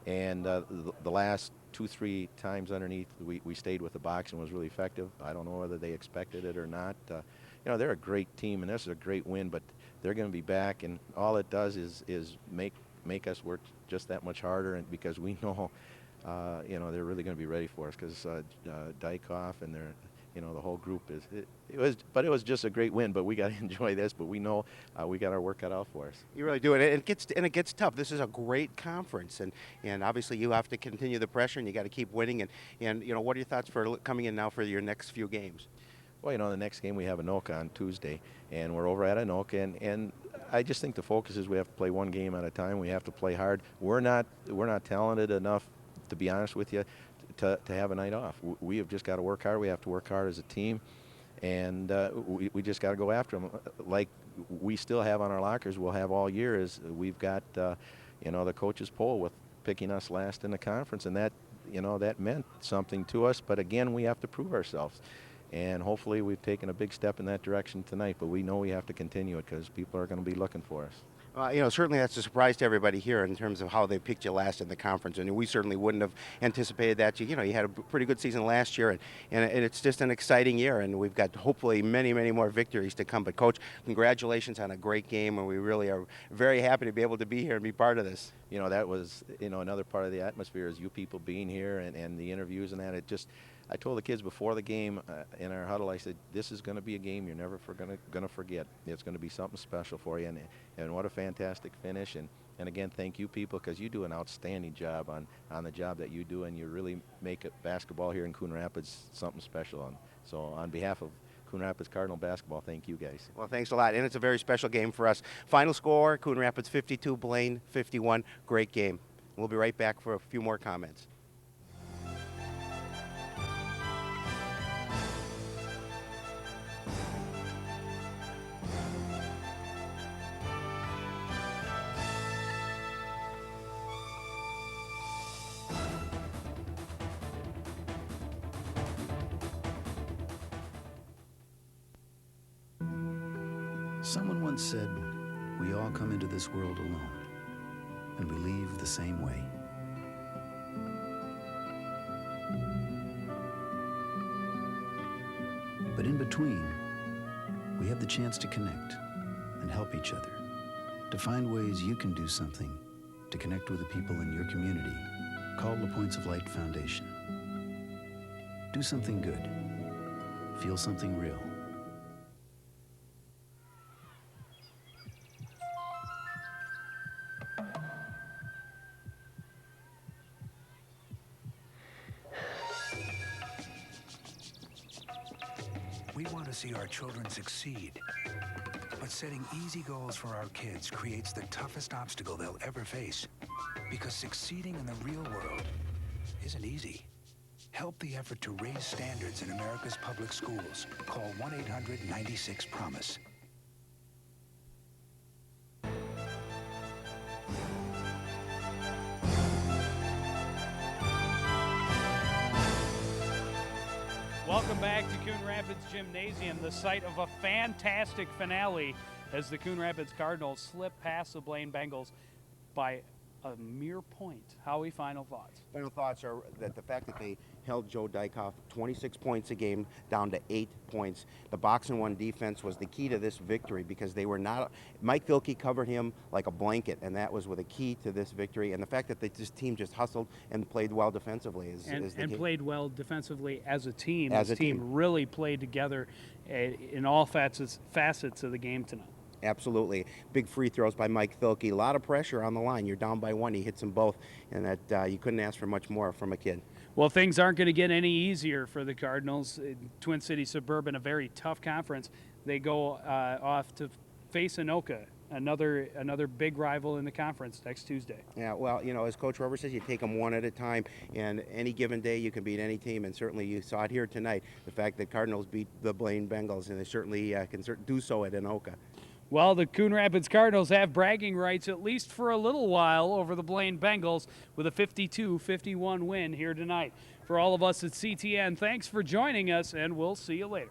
And the last 2-3 times underneath, we stayed with the box and was really effective. I don't know whether they expected it or not. You know, they're a great team, and this is a great win, but they're going to be back, and all it does is make us work just that much harder, and because we know, you know, they're really going to be ready for us, because Dykoff and you know, the whole group it was just a great win, but we got to enjoy this, but we know we got our work cut out for us. You really do, and it gets tough. This is a great conference, and obviously you have to continue the pressure, and you got to keep winning, and you know, what are your thoughts for coming in now for your next few games? Well, you know, the next game we have Anoka on Tuesday, and we're over at Anoka, and I just think the focus is we have to play one game at a time. We have to play hard. We're not talented enough, to be honest with you, to have a night off. We have just got to work hard. We have to work hard as a team, and we just got to go after them. Like we still have on our lockers, we'll have all year, is we've got, you know, the coaches poll with picking us last in the conference, and that, you know, that meant something to us. But again, we have to prove ourselves, and hopefully we've taken a big step in that direction tonight, but we know we have to continue it because people are going to be looking for us. You know, certainly that's a surprise to everybody here in terms of how they picked you last in the conference. And we certainly wouldn't have anticipated that. You know, you had a pretty good season last year, and it's just an exciting year. And we've got hopefully many, many more victories to come. But, Coach, congratulations on a great game, and we really are very happy to be able to be here and be part of this. You know, that was, you know, another part of the atmosphere is you people being here and the interviews and that. It just, I told the kids before the game in our huddle, I said, this is going to be a game you're never gonna forget. It's going to be something special for you, and what a fantastic finish. And again, thank you people, because you do an outstanding job on the job that you do, and you really make it basketball here in Coon Rapids something special. And so on behalf of Coon Rapids Cardinal basketball, thank you guys. Well, thanks a lot, and it's a very special game for us. Final score, Coon Rapids 52, Blaine 51. Great game. We'll be right back for a few more comments. Someone once said, we all come into this world alone, and we leave the same way. But in between, we have the chance to connect and help each other, to find ways you can do something to connect with the people in your community. Call the Points of Light Foundation. Do something good. Feel something real. We want to see our children succeed. But setting easy goals for our kids creates the toughest obstacle they'll ever face. Because succeeding in the real world isn't easy. Help the effort to raise standards in America's public schools. Call 1-800-96-PROMISE. Welcome back to Coon Rapids Gymnasium, the site of a fantastic finale as the Coon Rapids Cardinals slip past the Blaine Bengals by a mere point. Howie, final thoughts? Final thoughts are that the fact that they held Joe Dykoff 26 points a game down to 8 points. The box and one defense was the key to this victory because they were not. Mike Vilke covered him like a blanket, and that was with a key to this victory. And the fact that this team just hustled and played well defensively is the key. Played well defensively as a team. As this a team really played together in all facets of the game tonight. Absolutely. Big free throws by Mike Vilke. A lot of pressure on the line. You're down by one. He hits them both, and that you couldn't ask for much more from a kid. Well, things aren't going to get any easier for the Cardinals. Twin Cities Suburban, a very tough conference. They go off to face Anoka, another big rival in the conference next Tuesday. Yeah, well, you know, as Coach Rover says, you take them one at a time, and any given day you can beat any team, and certainly you saw it here tonight, the fact that Cardinals beat the Blaine Bengals, and they certainly can do so at Anoka. Well, the Coon Rapids Cardinals have bragging rights at least for a little while over the Blaine Bengals with a 52-51 win here tonight. For all of us at CTN, thanks for joining us, and we'll see you later.